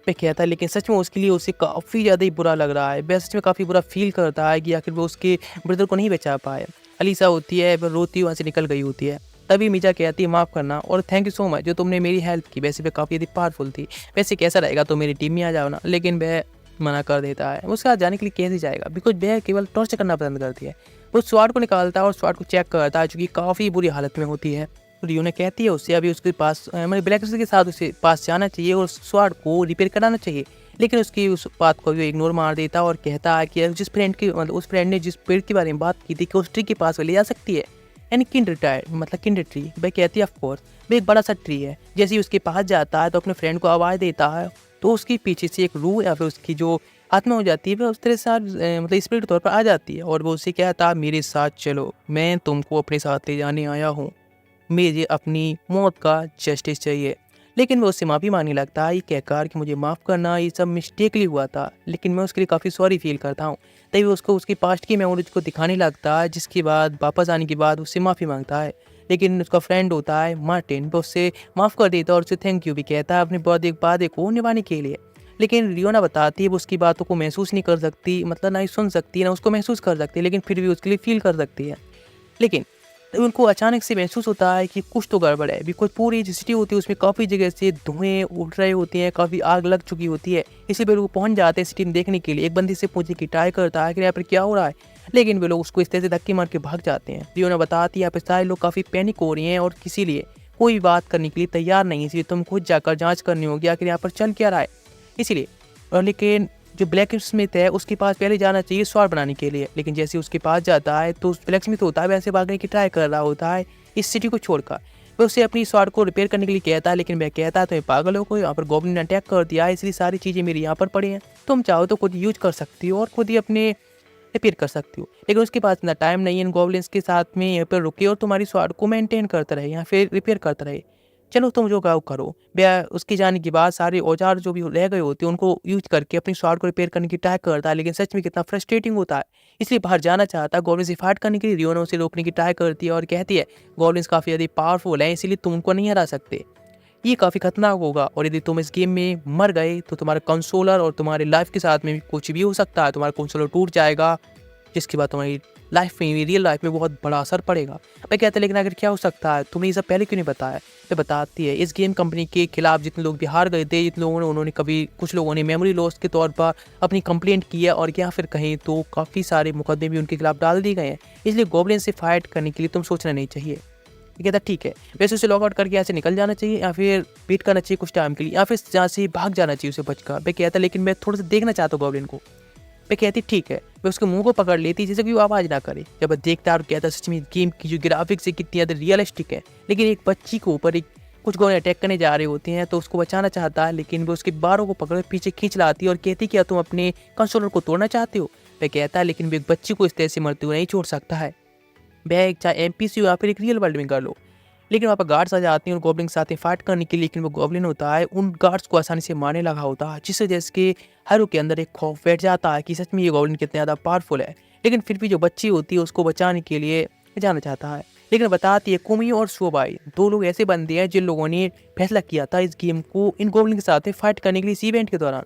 S1: मैं कहता है लेकिन सच में उसके लिए उसे काफ़ी ज़्यादा ही बुरा लग रहा है। वह सच में काफ़ी बुरा फील करता है कि आखिर वो उसके ब्रदर को नहीं बचा पाए। अलीसा होती है वह रोती वहाँ से निकल गई होती है। तभी मीजा कहती है माफ़ करना और थैंक यू सो मच जो तुमने मेरी हेल्प की। वैसे वह काफ़ी ज़्यादा पावरफुल थी, वैसे कैसा रहेगा तो मेरी टीम में आ जाओ ना। लेकिन वह मना कर देता है। उसके साथ जाने के लिए कैसे जाएगा, बिकॉज वह केवल टॉर्चर करना पसंद करती है। वो स्वाड को निकालता है और स्वाड को चेक करता है, जो कि काफ़ी बुरी हालत में होती है। रियोना कहती है उससे अभी उसके पास मतलब ब्लैक के साथ उसके पास जाना चाहिए और स्वाड को रिपेयर कराना चाहिए। लेकिन उसकी उस बात को भी इग्नोर मार देता है और कहता है कि जिस फ्रेंड की मतलब उस फ्रेंड ने जिस पेड़ के बारे में बात की थी कि उस ट्री के पास वो ले जा सकती है, यानी किंडर ट्री। वह कहती है ऑफकोर्स वह एक बड़ा सा ट्री है। जैसे ही उसके पास जाता है तो अपने फ्रेंड को आवाज़ देता है, तो उसके पीछे से एक रूह या फिर उसकी जो आत्मा हो जाती है वह उस तरह साथ मतलब स्पिरिट तौर पर आ जाती है और वो उससे कहता है मेरे साथ चलो, मैं तुमको अपने साथ ले जाने आया हूँ, मुझे अपनी मौत का जस्टिस चाहिए। लेकिन वो उससे माफ़ी मांगने लगता है ये कहकर कि मुझे माफ़ करना, ये सब मिस्टेकली हुआ था, लेकिन मैं उसके लिए काफ़ी सॉरी फील करता हूँ। तभी वो उसको उसकी पास्ट की मेमोरीज को दिखाने लगता है, जिसके बाद वापस आने के बाद उससे माफ़ी मांगता है। लेकिन उसका फ्रेंड होता है मार्टिन, वो उससे माफ़ कर देता है और उसे थैंक यू भी कहता है अपने वादे को निभाने के लिए। लेकिन रियोना बताती है वो उसकी बातों को महसूस नहीं कर सकती, मतलब ना ही सुन सकती है ना उसको महसूस कर सकती है, लेकिन फिर भी उसके लिए फील कर सकती है। लेकिन तब उनको अचानक से महसूस होता है कि कुछ तो गड़बड़ है, बिकॉज पूरी जो सिटी होती है उसमें काफ़ी जगह से धुएं उठ रहे होते हैं, काफ़ी आग लग चुकी होती है। इसी पर वो पहुंच जाते हैं सिटी में देखने के लिए। एक बंदी से पूछने की ट्राई करता है कि यहाँ पर क्या हो रहा है, लेकिन वे लोग उसको इस तरह से धक्के मार के भाग जाते हैं। रियोना बताती है यहाँ पर सारे लोग काफ़ी पैनिक हो रही हैं और किसी लिए कोई बात करने के लिए तैयार नहीं, इसलिए तुम खुद जाकर जाँच करनी होगी आखिर यहाँ पर चल क्या रहा है। इसीलिए और लेकिन जो ब्लैक स्मिथ है उसके पास पहले जाना चाहिए स्वाड बनाने के लिए, लेकिन जैसे उसके पास जाता है तो ब्लैक स्मिथ होता है वैसे भागने की ट्राई कर रहा होता है इस सिटी को छोड़कर। वह उसे अपनी स्वाड को रिपेयर करने के लिए कहता है, लेकिन वह कहता है तुम्हें पागल हो, को यहाँ पर गॉब्लिन ने अटैक कर दिया है, इसलिए सारी चीज़ें मेरी यहाँ पर पड़ी हैं, तुम चाहो तो खुद यूज कर सकती हो और खुद ही अपने रिपेयर कर सकती हो। लेकिन उसके पास इतना टाइम नहीं है इन गॉब्लिन्स के साथ में यहाँ पर रुके और तुम्हारी स्वाड को मेंटेन करता रहे या फिर रिपेयर करता रहे। चलो तुम जो कहो करो। वह उसके जाने के बाद सारे औज़ार जो भी रह गए होते हैं उनको यूज़ करके अपनी स्वॉर्ड को रिपेयर करने की ट्राई करता है, लेकिन सच में कितना फ्रस्ट्रेटिंग होता है। इसलिए बाहर जाना चाहता है, गॉब्लिन से फाइट करने के लिए रियोना उसे रोकने की ट्राई करती है और कहती है गॉब्लिन्स काफ़ी ज़्यादा पावरफुल हैं, इसीलिए तुम उनको नहीं हरा सकते। ये काफ़ी खतरनाक होगा और यदि तुम इस गेम में मर गए तो तुम्हारा कंसोलर और तुम्हारी लाइफ के साथ में भी कुछ भी हो सकता है। तुम्हारा कंसोलर टूट जाएगा, जिसके बाद तुम्हारी लाइफ में, रियल लाइफ में बहुत बड़ा असर पड़ेगा। मैं कहता है लेकिन आखिर क्या हो सकता है, तुमने ये सब पहले क्यों नहीं बताया? तो बताती है इस गेम कंपनी के खिलाफ जितने लोग भी हार गए थे, जितने लोगों ने, उन्होंने कभी, कुछ लोगों ने मेमोरी लॉस के तौर पर अपनी कंप्लेंट की है और या फिर कहें तो काफ़ी सारे मुकदमे भी उनके खिलाफ डाल दिए गए हैं। इसलिए गॉब्लिन से फाइट करने के लिए तुम सोचना नहीं चाहिए। ये कहता ठीक है, वैसे उसे लॉग आउट करके यहाँ से निकल जाना चाहिए या फिर वेट करना चाहिए कुछ टाइम के लिए या फिर यहाँ से भाग जाना चाहिए उसे बचकर। मैं कहता लेकिन मैं थोड़ा सा देखना चाहता हूँ गॉब्लिन को। मैं कहती ठीक है, मैं उसके मुंह को पकड़ लेती जैसे कि वो आवाज़ ना करे। जब मैं देखता और कहता सच में गेम की जो ग्राफिक्स है कितनी ज़्यादा रियलिस्टिक है, लेकिन एक बच्ची के ऊपर एक कुछ गोले अटैक करने जा रहे होते हैं तो उसको बचाना चाहता है, लेकिन वो उसके बालों को पकड़ पीछे खींच लाती है और कहती क्या तुम अपने कंसोलर को तोड़ना चाहते हो? मैं कहता लेकिन वो एक बच्ची को इस तरह से मरते हुए नहीं छोड़ सकता है। वह चाहे एमपीसी हो या फिर एक रियल वर्ल्ड में कर लो। लेकिन वहाँ पर गार्ड्स आ जाते हैं और गॉब्लिन के साथ में फाइट करने के लिए, लेकिन वो गॉब्लिन होता है उन गार्ड्स को आसानी से मारने लगा होता है, जिससे जैसे कि हैरो के अंदर एक खौफ बैठ जाता है कि सच में ये गॉब्लिन कितना ज़्यादा पावरफुल है। लेकिन फिर भी जो बच्ची होती है उसको बचाने के लिए जाना चाहता है। लेकिन बताती है कुमी और शोबाई दो लोग ऐसे बंदे हैं जिन लोगों ने फैसला किया था इस गेम को इन गॉब्लिन के साथ फाइट करने के लिए इस इवेंट के दौरान,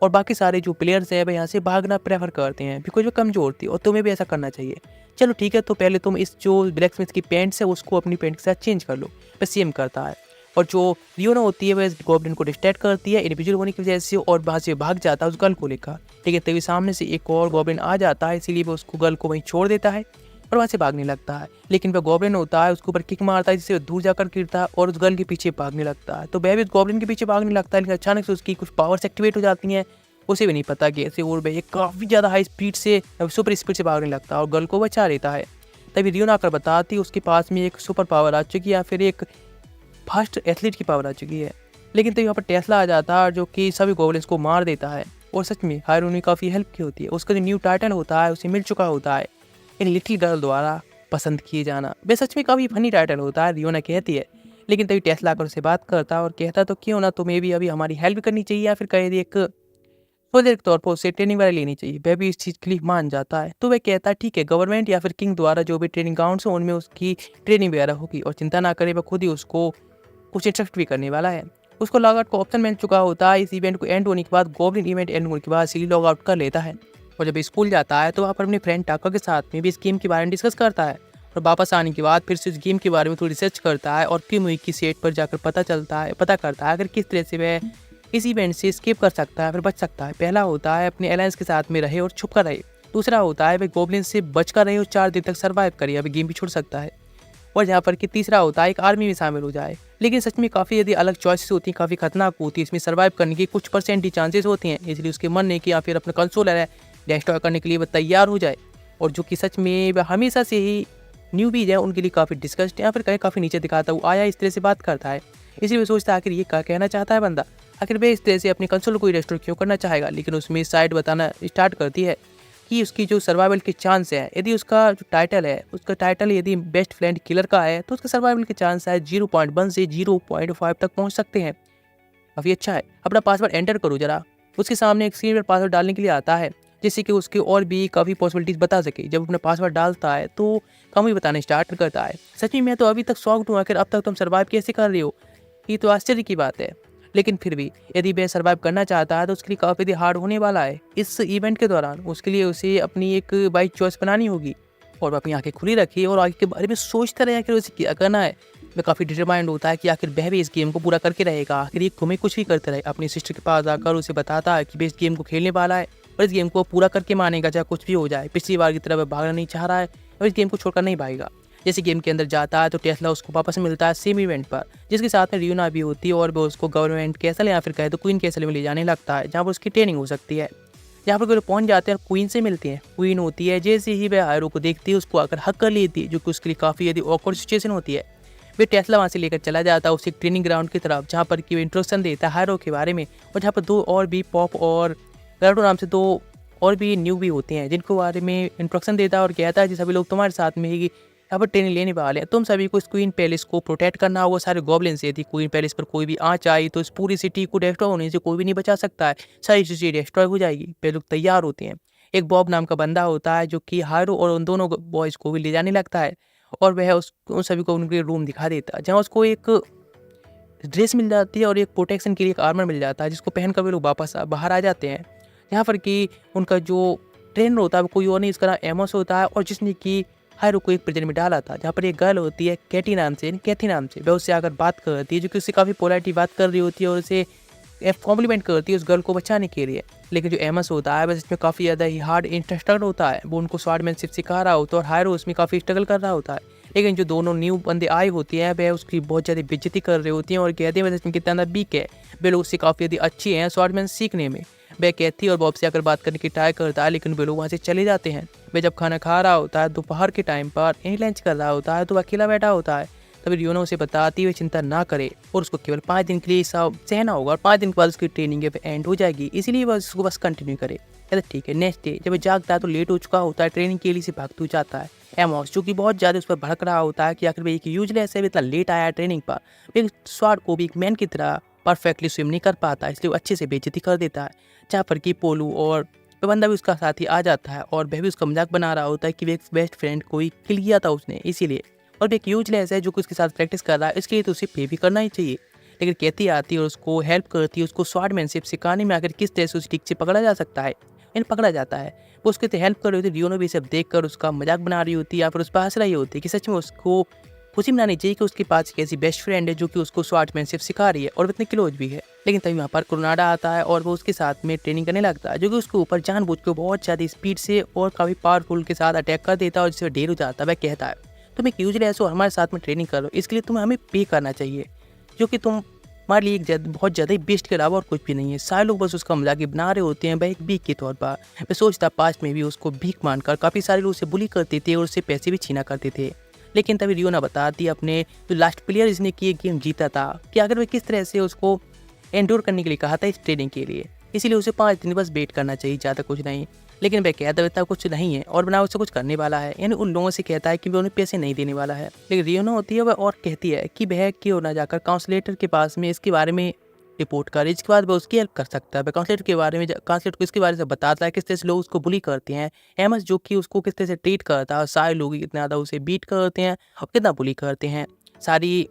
S1: और बाकी सारे जो प्लेयर्स हैं वह यहाँ से भागना प्रेफर करते हैं बिकॉज वो कमज़ोर थी और तुम्हें भी ऐसा करना चाहिए। चलो ठीक है, तो पहले तुम इस जो ब्लैक स्मिथ की पैंट्स है उसको अपनी पैंट के साथ चेंज कर लो। बस सेम करता है और जो रियोना होती है वह इस गॉब्लिन को डिस्ट्रैक्ट करती है इंडिविजुअल होने की वजह से और वहाँ से भाग जाता है उस गर्ल को लेकर। लेकिन तभी सामने से एक और गॉब्लिन आ जाता है, इसीलिए वो उसको गर्ल को वहीं छोड़ देता है और वहाँ से भागने लगता है। लेकिन वह गॉब्लिन होता है उसके ऊपर किक मारता है जिससे वो दूर जाकर गिरता है और उस गर्ल के पीछे भागने लगता है। तो वह भी उस गॉब्लिन के पीछे भागने लगता है, लेकिन अचानक से उसकी कुछ पावर्स एक्टिवेट हो जाती हैं, उसे भी नहीं पता कि ऐसे, और वह काफ़ी ज़्यादा हाई स्पीड से, सुपर स्पीड से भागने लगता है और गर्ल को बचा लेता है। तभी रियोना आकर बताती उसके पास में एक सुपर पावर आ चुकी है या फिर एक फास्ट एथलीट की पावर आ चुकी है। लेकिन तभी वहाँ पर टेस्ला आ जाता है जो कि सभी गॉब्लिन्स को मार देता है और सच में हायरो ने काफ़ी हेल्प की होती है। उसका जो न्यू टाइटल होता है उसे मिल चुका होता है एक लिटिल गर्ल द्वारा पसंद किए जाना। वह सच में काफ़ी फनी टाइटल होता है, रियोना कहती है। लेकिन तभी टेस्ला आकर उससे बात करता है और कहता तो क्यों ना तुम्हें भी अभी हमारी हेल्प करनी चाहिए या फिर कहे एक प्रोजेक्ट के तौर पर उसे ट्रेनिंग वगैरह लेनी चाहिए। वह भी इस चीज़ के लिए मान जाता है। तो वह कहता है ठीक है, गवर्नमेंट या फिर किंग द्वारा जो भी ट्रेनिंग ग्राउंड्स हैं उनमें उसकी ट्रेनिंग वगैरह होगी और चिंता ना करे, वह खुद ही उसको कुछ इंस्ट्रक्ट भी करने वाला है। उसको लॉग आउट का ऑप्शन मिल चुका होता है। इस इवेंट को एंड होने के बाद गॉब्लिन इवेंट एंड होने के बाद सीली लॉग आउट कर लेता है और जब स्कूल जाता है तो वहाँ पर अपने फ्रेंड टाका के साथ में भी इस गेम के बारे में डिस्कस करता है और वापस आने के बाद फिर से इस गेम के बारे में थोड़ी रिसर्च करता है और किमुई की सेट पर जाकर पता करता है अगर किस तरह से वह इस इवेंट से स्केप कर सकता है, फिर बच सकता है। पहला होता है अपने अलायंस के साथ में रहे और छुप कर रहे। दूसरा होता है वह गॉब्लिन से बच कर रहे और 4 दिन तक सर्वाइव करे, अभी गेम भी छोड़ सकता है। और जहाँ पर कि तीसरा होता है एक आर्मी में शामिल हो जाए। लेकिन सच में काफ़ी यदि अलग चॉइसेस होती हैं, काफ़ी खतरनाक होती है, इसमें सर्वाइव करने की कुछ % ही चांसेस होते हैं, इसलिए उसके मरने की या फिर अपना कंसोलर है डिस्ट्रॉय करने के लिए वह तैयार हो जाए। और जो कि सच में वह हमेशा से ही न्यूबीज है उनके लिए काफ़ी डिस्कस्ड या फिर कहीं काफ़ी नीचे दिखाता हुआ आया, इस तरह से बात करता है। इसलिए वह सोचता है आखिर ये क्या कहना चाहता है बंदा, आखिर वह इस तरह से अपने कंसोल को ही रेस्टोर क्यों करना चाहेगा। लेकिन उसमें साइड बताना स्टार्ट करती है कि उसकी जो सर्वाइवल के चांस है, यदि उसका जो टाइटल है उसका टाइटल यदि बेस्ट फ्रेंड किलर का है तो उसका सर्वाइवल के चांस है 0.1 से 0.5 तक पहुंच सकते हैं। काफ़ी अच्छा है। अपना पासवर्ड एंटर करो जरा। उसके सामने एक स्क्रीन पर पासवर्ड डालने के लिए आता है जिससे कि उसके और भी काफ़ी पॉसिबिलिटीज़ बता सके। जब अपना पासवर्ड डालता है तो कम ही बताना स्टार्ट करता है। सच में मैं तो अभी तक शॉक्ड हूँ, आखिर अब तक तुम सर्वाइव कैसे कर रहे हो, ये तो आश्चर्य की बात है। लेकिन फिर भी यदि वह सर्वाइव करना चाहता है तो उसके लिए काफ़ी हार्ड होने वाला है। इस इवेंट के दौरान उसके लिए उसे अपनी एक बाइक चॉइस बनानी होगी और वह अपनी आंखें खुली रखी और आगे के बारे में सोचता रहे आखिर उसे क्या करना है। वह काफ़ी डिटरमाइंड होता है कि आखिर वह भी इस गेम को पूरा करके रहेगा। आखिर ये तुम्हें कुछ भी करते रहे। अपनी सिस्टर के पास आकर उसे बताता है कि वह इस गेम को खेलने वाला है और इस गेम को पूरा करके मानेगा चाहे कुछ भी हो जाए। पिछली बार की तरह वह भागना नहीं चाह रहा है और इस गेम को छोड़कर नहीं भागेगा। जैसे गेम के अंदर जाता है तो टेस्ला उसको वापस मिलता है सेम इवेंट पर, जिसके साथ में रियोना भी होती है और वो उसको गवर्नमेंट कैसल या फिर कहे तो क्वीन कैसल में ले जाने लगता है जहाँ पर उसकी ट्रेनिंग हो सकती है। जहाँ पर वो पहुँच जाते हैं और क्वीन से मिलती हैं। क्वीन होती है जैसे ही वह हायरो को देखती है उसको आकर हक कर लेती है, जो कि उसके लिए काफ़ी यदि ऑकवर्ड सिचुएशन होती है। वे टेस्ला वहाँ से लेकर चला जाता है उसे ट्रेनिंग ग्राउंड की तरफ जहाँ पर कि वो इंट्रोडक्शन देता है हायरो के बारे में और जहाँ पर 2 और भी पॉप और गैरोडो नाम से 2 और भी न्यू भी होते हैं जिनको बारे में इंट्रोडक्शन देता है और कहता है कि सभी लोग तुम्हारे साथ में ही यहाँ पर ट्रेनिंग लेने वाले हैं। तुम सभी को इस क्वीन पैलेस को प्रोटेक्ट करना होगा सारे गॉब्लिन से। यदि क्वीन पैलेस पर कोई भी आँच आई तो इस पूरी सिटी को डिस्ट्रॉय होने से कोई भी नहीं बचा सकता है। सारी सिटी डिस्ट्रॉय हो जाएगी। वे लोग तैयार होते हैं। एक बॉब नाम का बंदा होता है जो कि हारो और उन दोनों बॉयज़ को भी ले जाने लगता है और वह उन सभी को उनके रूम दिखा देता है, जहाँ उसको एक ड्रेस मिल जाती है और एक प्रोटेक्शन के लिए एक आर्मर मिल जाता है, जिसको पहनकर वे लोग वापस बाहर आ जाते हैं। यहाँ पर कि उनका जो ट्रेनर होता है वो कोई और नहीं, इसका नाम एमोस होता है और जिसने कि हायरो को एक प्रिजन में डाला था, जहाँ पर एक गर्ल होती है कैथी नाम से। वह उससे आकर बात करती है, जो कि उससे काफ़ी पोलाइटली बात कर रही होती है और उसे कॉम्प्लीमेंट करती है उस गर्ल को बचाने के लिए। लेकिन जो एमस होता है बस इसमें काफ़ी ज़्यादा ही हार्ड इंटरेस्टेड होता है। वो उनको स्वॉर्डमैनशिप सिखा रहा होता है और हायरो उसमें काफ़ी स्ट्रगल कर रहा होता है। लेकिन जो दोनों न्यू बंदे आए होते हैं वह उसकी बहुत ज़्यादा बेइज्जती कर रहे होती हैं और कहते हैं वैसे इसमें कितना ज़्यादा वीक है। वे लोग उससे काफ़ी ज़्यादा अच्छे हैं स्वॉर्डमैन सीखने में। वह कहती और बॉब से आकर बात करने की ट्राई करता है, लेकिन वे लोग वहाँ से चले जाते हैं। वह जब खाना खा रहा होता है दोपहर के टाइम पर, यहीं लंच कर रहा होता है, तो वह अकेला बैठा होता है। तभी रियोना उसे बताती है चिंता ना करे और उसको केवल 5 दिन के लिए सब सहना होगा और 5 दिन के बाद उसकी ट्रेनिंग एंड हो जाएगी, इसीलिए वह उसको बस कंटिन्यू करे। कहता ठीक है। नेक्स्ट डे जब वह जागता है तो लेट हो चुका होता है, ट्रेनिंग के लिए से भागते जाता है। एमोस जो कि बहुत ज़्यादा उस पर भड़क रहा होता है कि आखिर वह एक यूजलेस है, इतना लेट आया है ट्रेनिंग पर। एक स्वाड को भी एक मैन की तरह परफेक्टली स्विम नहीं कर पाता, इसलिए वो अच्छे से बेइज्जती कर देता है। जहाँ पर कि पोलू और बंदा भी उसका साथी आ जाता है और वह भी उसका मजाक बना रहा होता है कि वह एक बेस्ट फ्रेंड को ही किल किया था उसने, इसीलिए। और भी एक यूजलेस है जो कि उसके साथ प्रैक्टिस कर रहा है, इसके लिए तो उसे पे भी करना ही चाहिए। लेकिन कैथी आती है और उसको हेल्प करती है, उसको स्वॉर्डमैनशिप सिखाने में आखिर किस तरह से उस टिक से पकड़ा जा सकता है। पकड़ा जाता है। वो उसके हेल्प कर रही होती है। रियोनो भी सब देख कर उसका मजाक बना रही होती है या फिर उस पर हंस रही होती है कि सच में उसको खुशी मनानी चाहिए कि उसके पास एक ऐसी बेस्ट फ्रेंड है जो कि उसको स्वॉर्डमैनशिप सिखा रही है और इतने क्लोज भी है। लेकिन तभी वहाँ पर कुरनाडा आता है और वो उसके साथ में ट्रेनिंग करने लगता है, जो कि उसके ऊपर जानबूझ के बहुत ज़्यादा स्पीड से और काफ़ी पावरफुल के साथ अटैक कर देता है और जिससे ढेर हो जाता है। वह कहता है तुम एक यूजली ऐसे हमारे साथ में ट्रेनिंग करो, इसके लिए तुम्हें हमें पे करना चाहिए, जो कि तुम हमारे लिए बहुत ज़्यादा ही बेस्ट के अलावा और कुछ भी नहीं है। सारे लोग बस उसका मजाक बना रहे होते हैं, वह एक भीख के तौर पर। मैं सोचता पास्ट में भी उसको भीख मानकर काफ़ी सारे लोग उसे बुली करते थे और उससे पैसे भी छीना करते थे। लेकिन तभी रियोना बताती अपने जो लास्ट प्लेयर जिसने कि ये गेम जीता था कि अगर वह किस तरह से उसको एंड्योर करने के लिए कहा था इस ट्रेनिंग के लिए, इसीलिए उसे 5 दिन बस वेट करना चाहिए, ज़्यादा कुछ नहीं। लेकिन वह कहता रहता कुछ नहीं है और ना उससे कुछ करने वाला है, यानी उन लोगों से कहता है कि वह उन्हें पैसे नहीं देने वाला है। लेकिन रियोना होती है वह और कहती है कि वह क्यों ना जाकर काउंसलेटर के पास में इसके बारे में रिपोर्ट करे, इसके बाद वह उसकी हेल्प कर सकता है। वह काउंसलेटर के बारे में काउंसलेटर को इसके बारे में बताता है किस तरह से लोग उसको बुली करते हैं, एमएस जो कि उसको किस तरह से ट्रीट करता है, सारे लोग कितना ज़्यादा उसे बीट करते हैं और कितना बुली करते हैं। सारी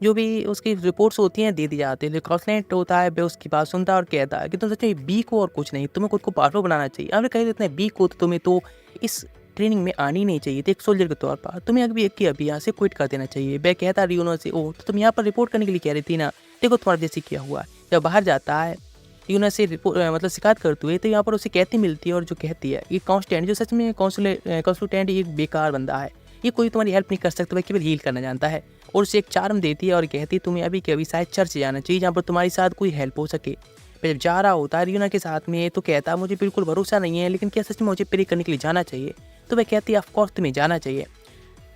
S1: जो भी उसकी रिपोर्ट्स होती हैं दे दी जाती है। जो काउंसलेट होता है वह उसकी बात सुनता है और कहता है कि तुम सच में वीक हो और कुछ नहीं, तुम्हें खुद को पावरफुल बनाना चाहिए। आपने कहा इतना वीक हो तो तुम्हें तो इस ट्रेनिंग में आनी नहीं चाहिए थी एक सोल्जर के तौर पर, तुम्हें अभी यहाँ से क्विट कर देना चाहिए। वह कहता है रियोना से ओह तो तुम यहाँ पर रिपोर्ट करने के लिए कह रही थी ना, देखो तुम्हारे जैसे किया हुआ है। जब बाहर जाता है रियोना से रिपोर्ट मतलब शिकायत करते हुए, तो यहाँ पर उसे कहती मिलती है और जो कहती है ये कांस्टेंट जो सच में कंसल्टेंट एक बेकार बंदा है, ये कोई तुम्हारी हेल्प नहीं कर सकता, वह केवल हील करना जानता है। और उसे एक चार्म देती है और कहती है तुम्हें अभी के अभी शायद चर्च जाना चाहिए जहाँ पर तुम्हारे साथ कोई हेल्प हो सके। फिर जब जा रहा होता है रियोना के साथ में तो कहता है मुझे बिल्कुल भरोसा नहीं है, लेकिन क्या सच में मुझे प्रे करने के लिए जाना चाहिए? तो वह कहती है ऑफकोर्स तुम्हें जाना चाहिए,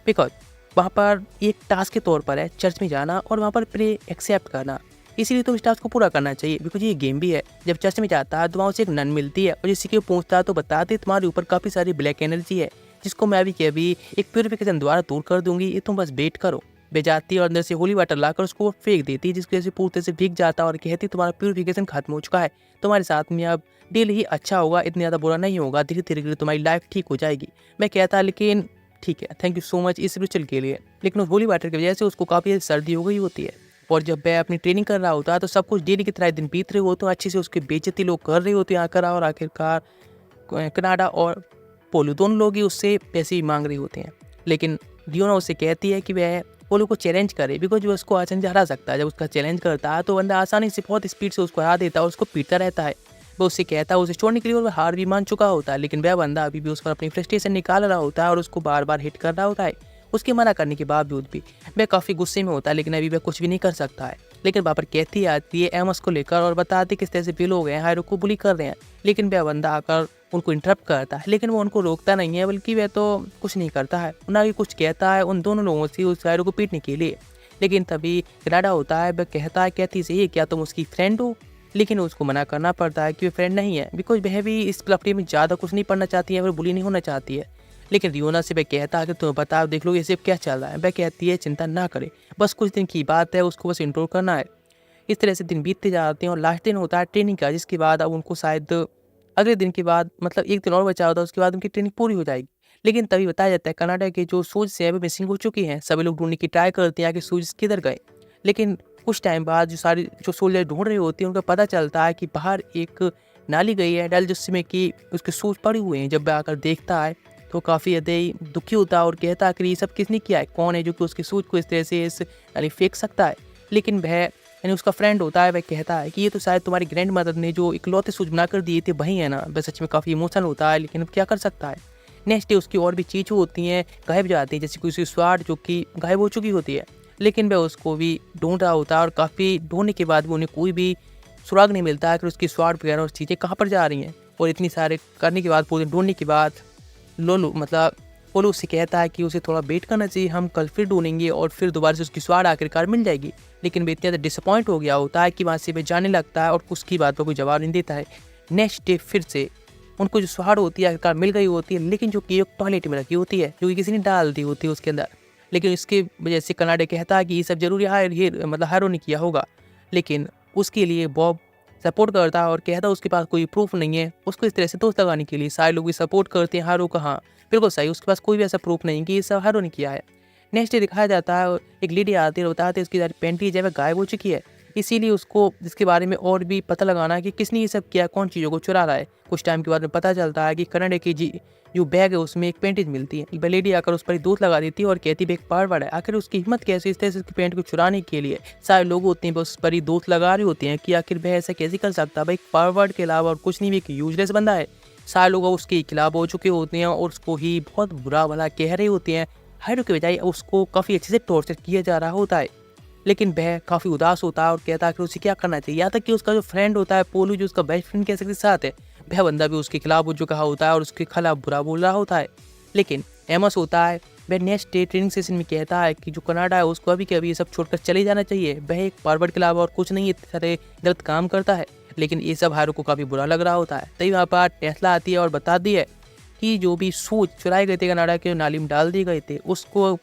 S1: बिकॉज वहाँ पर एक टास्क के तौर पर है चर्च में जाना और वहाँ पर प्रे एक्सेप्ट करना, इसीलिए तुम इस टास्क को पूरा करना चाहिए। बिकॉज ये गेम भी है। जब चर्च में जाता है तो वहाँ उसे एक नन मिलती है और जिससे कि वो पूछता है तो बताते तुम्हारे ऊपर काफ़ी सारी ब्लैक एनर्जी है जिसको मैं अभी के अभी एक प्योरिफिकेशन द्वारा दूर कर दूंगी, ये तुम बस वेट करो। वे जाती है और अंदर से होली वाटर लाकर उसको फेंक देती है, जिसकी वजह से पूरी तरह से भीग जाता है और कहती तुम्हारा प्योरिफिकेशन खत्म हो चुका है, तुम्हारे साथ में अब डेली ही अच्छा होगा, इतना ज़्यादा बुरा नहीं होगा, धीरे धीरे तुम्हारी लाइफ ठीक हो जाएगी। मैं कहता लेकिन ठीक है थैंक यू सो मच इस रिचुअल के लिए। लेकिन उस होली वाटर की वजह से उसको काफ़ी सर्दी हो गई होती है और जब वह अपनी ट्रेनिंग कर रहा होता है तो सब कुछ डेली की तरह दिन बीत रहे होते हैं, अच्छे से उसकी बेइज्जती लोग कर रहे होते हैं आकर, और आखिरकार कनाडा और पोलो दोनों लोग ही उससे पैसे ही मांग रहे होते हैं। लेकिन रियोना उससे कहती है कि वह पोलो को चैलेंज करे, बिकॉज वो उसको आसानी से हरा सकता है। जब उसका चैलेंज करता है तो बंदा आसानी से बहुत स्पीड से उसको हरा देता है और उसको पीटता रहता है। वो उससे कहता है उसे छोड़ने के लिए और वह हार भी मान चुका होता है, लेकिन वह बंदा अभी भी उस पर अपनी फ्रस्ट्रेशन निकाल रहा होता है और उसको बार बार हिट कर रहा होता है। उसके मना करने के बावजूद भी वह काफ़ी गुस्से में होता है, लेकिन अभी वह कुछ भी नहीं कर सकता है। लेकिन वहाँ पर कैथी आती है एमस को लेकर और बताती किस तरह से वे लोग हैं हायरो को बुली कर रहे हैं। लेकिन वह बंदा आकर उनको इंटरप्ट करता है, लेकिन वो उनको रोकता नहीं है, बल्कि वह तो कुछ नहीं करता है, ना ही कुछ कहता है उन दोनों लोगों से उस हायरो को पीटने के लिए। लेकिन तभी कनाडा होता है, वह कहता है कैथी से ये क्या तुम उसकी फ्रेंड हो? लेकिन उसको मना करना पड़ता है कि वह फ्रेंड नहीं है, बिकॉज वह भी इस क्लबटी में ज़्यादा कुछ नहीं पढ़ना चाहती है और बुली नहीं होना चाहती है। लेकिन रियोना से वह कहता है कि तुम्हें बताओ देख लो ये सब क्या चल रहा है। वह कहती है चिंता ना करे, बस कुछ दिन की बात है, उसको बस इंट्रोल करना है। इस तरह से दिन बीतते जाते हैं और लास्ट दिन होता है ट्रेनिंग का, जिसके बाद अब उनको शायद अगले दिन के बाद मतलब एक दिन और बचा होता है, उसके बाद उनकी ट्रेनिंग पूरी हो जाएगी। लेकिन तभी बताया जाता है कनाडा के जो सूज से अभी मिसिंग हो चुकी हैं। सभी लोग ढूंढने की ट्राई करते हैं कि सूज किधर गए। लेकिन कुछ टाइम बाद जो सोल्जर ढूंढ रहे होते हैं उनको पता चलता है कि बाहर एक नाली गई है डल, जिसमें कि उसके सूज पड़े हुए हैं। जब वह आकर देखता है तो काफ़ी ज़्यादा ही दुखी होता है और कहता है कि ये सब किसने किया है, कौन है जो कि उसके सूज को इस तरह से इस नाली फेंक सकता है। लेकिन वह यानी उसका फ्रेंड होता है, वह कहता है कि ये तो शायद तुम्हारी ग्रैंड मदर ने जो इकलौते सूज बनाकर दिए थे वही है ना। वह सच में काफ़ी इमोशनल होता है, लेकिन अब क्या कर सकता है। नेक्स्ट डे उसकी और भी चीज़ें होती हैं गायब जाती हैं, जैसे कोई स्वाड जो कि गायब हो चुकी होती है। लेकिन वह उसको भी ढूंढ रहा होता है और काफ़ी ढूंढने के बाद भी उन्हें कोई भी सुराग नहीं मिलता है कि उसकी स्वाड वगैरह और चीज़ें कहाँ पर जा रही हैं। और इतनी सारे करने के बाद, पूरे ढूंढने के बाद लोलू मतलब पोलो उससे कहता है कि उसे थोड़ा वेट करना चाहिए, हम कल फिर ढूंढेंगे और फिर दोबारा से उसकी स्वाड आखिरकार मिल जाएगी। लेकिन वे इतना ज़्यादा डिसअपॉइंट हो गया होता है कि वहाँ से वे जाने लगता है और उसकी बात पर कोई जवाब नहीं देता है। नेक्स्ट डे फिर से उनको जो स्वाड होती है आखिरकार मिल गई होती है, लेकिन जो कि एक टॉयलेट में रखी होती है, जो कि किसी ने डाल दी होती है उसके अंदर। लेकिन इसकी वजह से कनाडा कहता है कि ये सब जरूरी हायरो ने किया होगा। लेकिन उसके लिए बॉब सपोर्ट करता है और कहता है उसके पास कोई प्रूफ नहीं है उसको इस तरह से दोस्त लगाने के लिए। सारे लोग भी सपोर्ट करते हैं हारो का, हाँ बिल्कुल सही, उसके पास कोई भी ऐसा प्रूफ नहीं कि ये सब हारो ने किया है। नेक्स्ट डे दिखाया जाता है और एक लेडी आती है और बताते हैं उसकी सारी पेंटी जो है गायब हो चुकी है। इसीलिए उसको इसके बारे में और भी पता लगाना है कि किसने ये सब किया, कौन चीज़ों को चुरा रहा है। कुछ टाइम के बाद में पता चलता है कि कनाडा की जो बैग है उसमें एक पेंटिज मिलती है। वह लेडी आकर उस पर दोस्त लगा देती है और कहती है एक पार्वर है। आखिर उसकी हिम्मत कैसे इस तरह से उसकी पेंट को चुराने के लिए सारे लोग होते हैं उस पर ही दोस्त लगा रहे होते हैं कि आखिर वह ऐसा कैसे कर सकता है। भाई पार्वर्ड के अलावा और कुछ नहीं, एक यूजलेस बंदा है। सारे लोग उसके खिलाफ हो चुके होते हैं और उसको ही बहुत बुरा भला कह रहे होते हैं। हायरो के बजाय उसको काफ़ी अच्छे से टॉर्चर किया जा रहा होता है। लेकिन वह काफ़ी उदास होता है और कहता है कि उसे क्या करना चाहिए। यहाँ तक कि उसका जो फ्रेंड होता है पोलू, जो उसका बेस्ट फ्रेंड कह सकते साथ है, वह बंदा भी उसके खिलाफ हो चुका होता है और उसके खिलाफ बुरा बोल रहा होता है। लेकिन एमस होता है, वह नेक्स्ट डे ट्रेनिंग सेशन में कहता है कि जो कनाडा है उसको अभी के अभी ये सब छोड़कर चले जाना चाहिए। वह एक पार्वर्ड के अलावा और कुछ नहीं इतने सारे गलत काम करता है। लेकिन ये सब हायरो को काफ़ी बुरा लग रहा होता है। तभी वहाँ पर टेस्ला आती है और बताती है कि जो भी सूज चुराए गए थे कनाडा के नाली में डाल दिए गए थे, उसको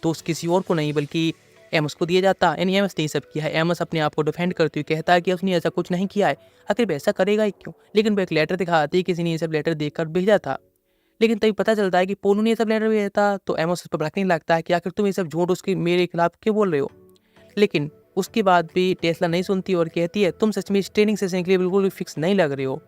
S1: दोस्त किसी और को नहीं बल्कि एमस को दिया जाता है। यानी एमस ने सब किया है। एमस अपने आप को डिफेंड करते हुए कहता है कि उसने ऐसा कुछ नहीं किया है, आखिर वह ऐसा करेगा ही क्यों। लेकिन वह एक लेटर दिखाती है, किसी ने ये सब लेटर देखकर भेजा था। लेकिन तभी पता चलता है कि पोलू ने ये सब लेटर भेजा था, तो एमस उस पर भड़कने लगता है कि आखिर तुम ये सब झूठ उसकी मेरे खिलाफ क्यों बोल रहे हो। लेकिन उसके बाद भी टेस्ला नहीं सुनती और कहती है तुम सच में इस ट्रेनिंग सेशन के लिए बिल्कुल भी फिक्स नहीं लग रहे हो,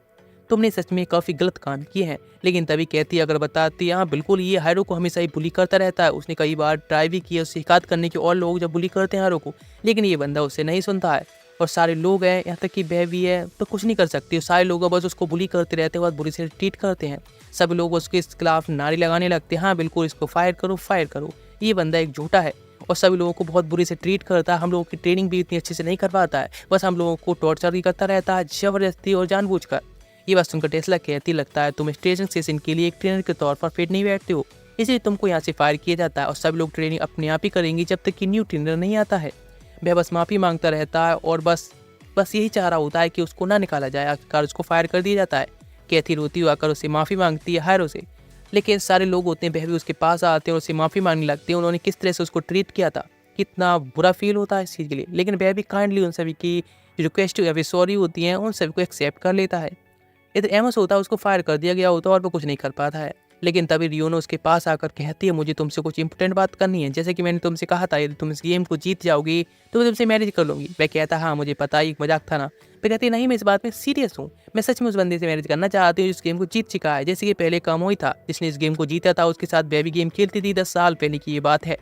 S1: तुमने सच में काफ़ी गलत काम किए हैं। लेकिन तभी कहती है, अगर बताती हाँ बिल्कुल, ये हायरो को हमेशा ही बुली करता रहता है, उसने कई बार ट्राई भी किया उससे शिकायत करने की और लोग जब बुली करते हैं हायरो को, लेकिन ये बंदा उससे नहीं सुनता है। और सारे लोग हैं, यहाँ तक कि वह भी है, तो कुछ नहीं कर सकती। सारे लोग बस उसको बुली करते रहते हैं, बस बुरी से ट्रीट करते हैं। सब लोग उसके खिलाफ नारे लगाने लगते हैं, हाँ बिल्कुल इसको फायर करो फायर करो, ये बंदा एक झूठा है और सभी लोगों को बहुत बुरी से ट्रीट करता है। हम लोगों की ट्रेनिंग भी इतनी अच्छे से नहीं करवाता है, बस हम लोगों को टॉर्चर ही करता रहता है जबरदस्ती और जानबूझकर। ये बात सुनकर टेस्ला कहती लगता है तुम इस ट्रेनिंग सेशन के लिए एक ट्रेनर के तौर पर फिट नहीं बैठते हो, इसलिए तुमको यहाँ से फायर किया जाता है और सब लोग ट्रेनिंग अपने आप ही करेंगी जब तक कि न्यू ट्रेनर नहीं आता है। वह बस माफ़ी मांगता रहता है और बस यही चाह रहा होता है कि उसको ना निकाला जाए। आखिरकार उसको फायर कर दिया जाता है। कैथी रोती हुई आकर उससे माफ़ी मांगती है हायरो से। लेकिन सारे लोग होते हैं वह भी उसके पास आते हैं और उससे माफ़ी मांगने लगते हैं, उन्होंने किस तरह से उसको ट्रीट किया था, कितना बुरा फील होता है इस चीज़ के लिए। लेकिन वह भी काइंडली उन सभी की रिक्वेस्ट या फिर सॉरी होती हैं उन सभी को एक्सेप्ट कर लेता है। इधर एमस होता है, उसको फायर कर दिया गया होता है और वो कुछ नहीं कर पाता है। लेकिन तभी रियोनो उसके पास आकर कहती है मुझे तुमसे कुछ इंपॉर्टेंट बात करनी है, जैसे कि मैंने तुमसे कहा था यदि तुम इस गेम को जीत जाओगी तो मैं तुमसे मैरिज कर लूँगी। वह कहता है हाँ मुझे पता है, एक मजाक था ना। वह कहती है नहीं, मैं इस बात में सीरियस हूँ, मैं सच में उस बंदे से मैरिज करना चाहती हूँ जिस गेम को जीत चुका है। जैसे कि पहले कामोई था जिसने इस गेम को जीता था, उसके साथ वह भी गेम खेलती थी, 10 साल पहले की ये बात है।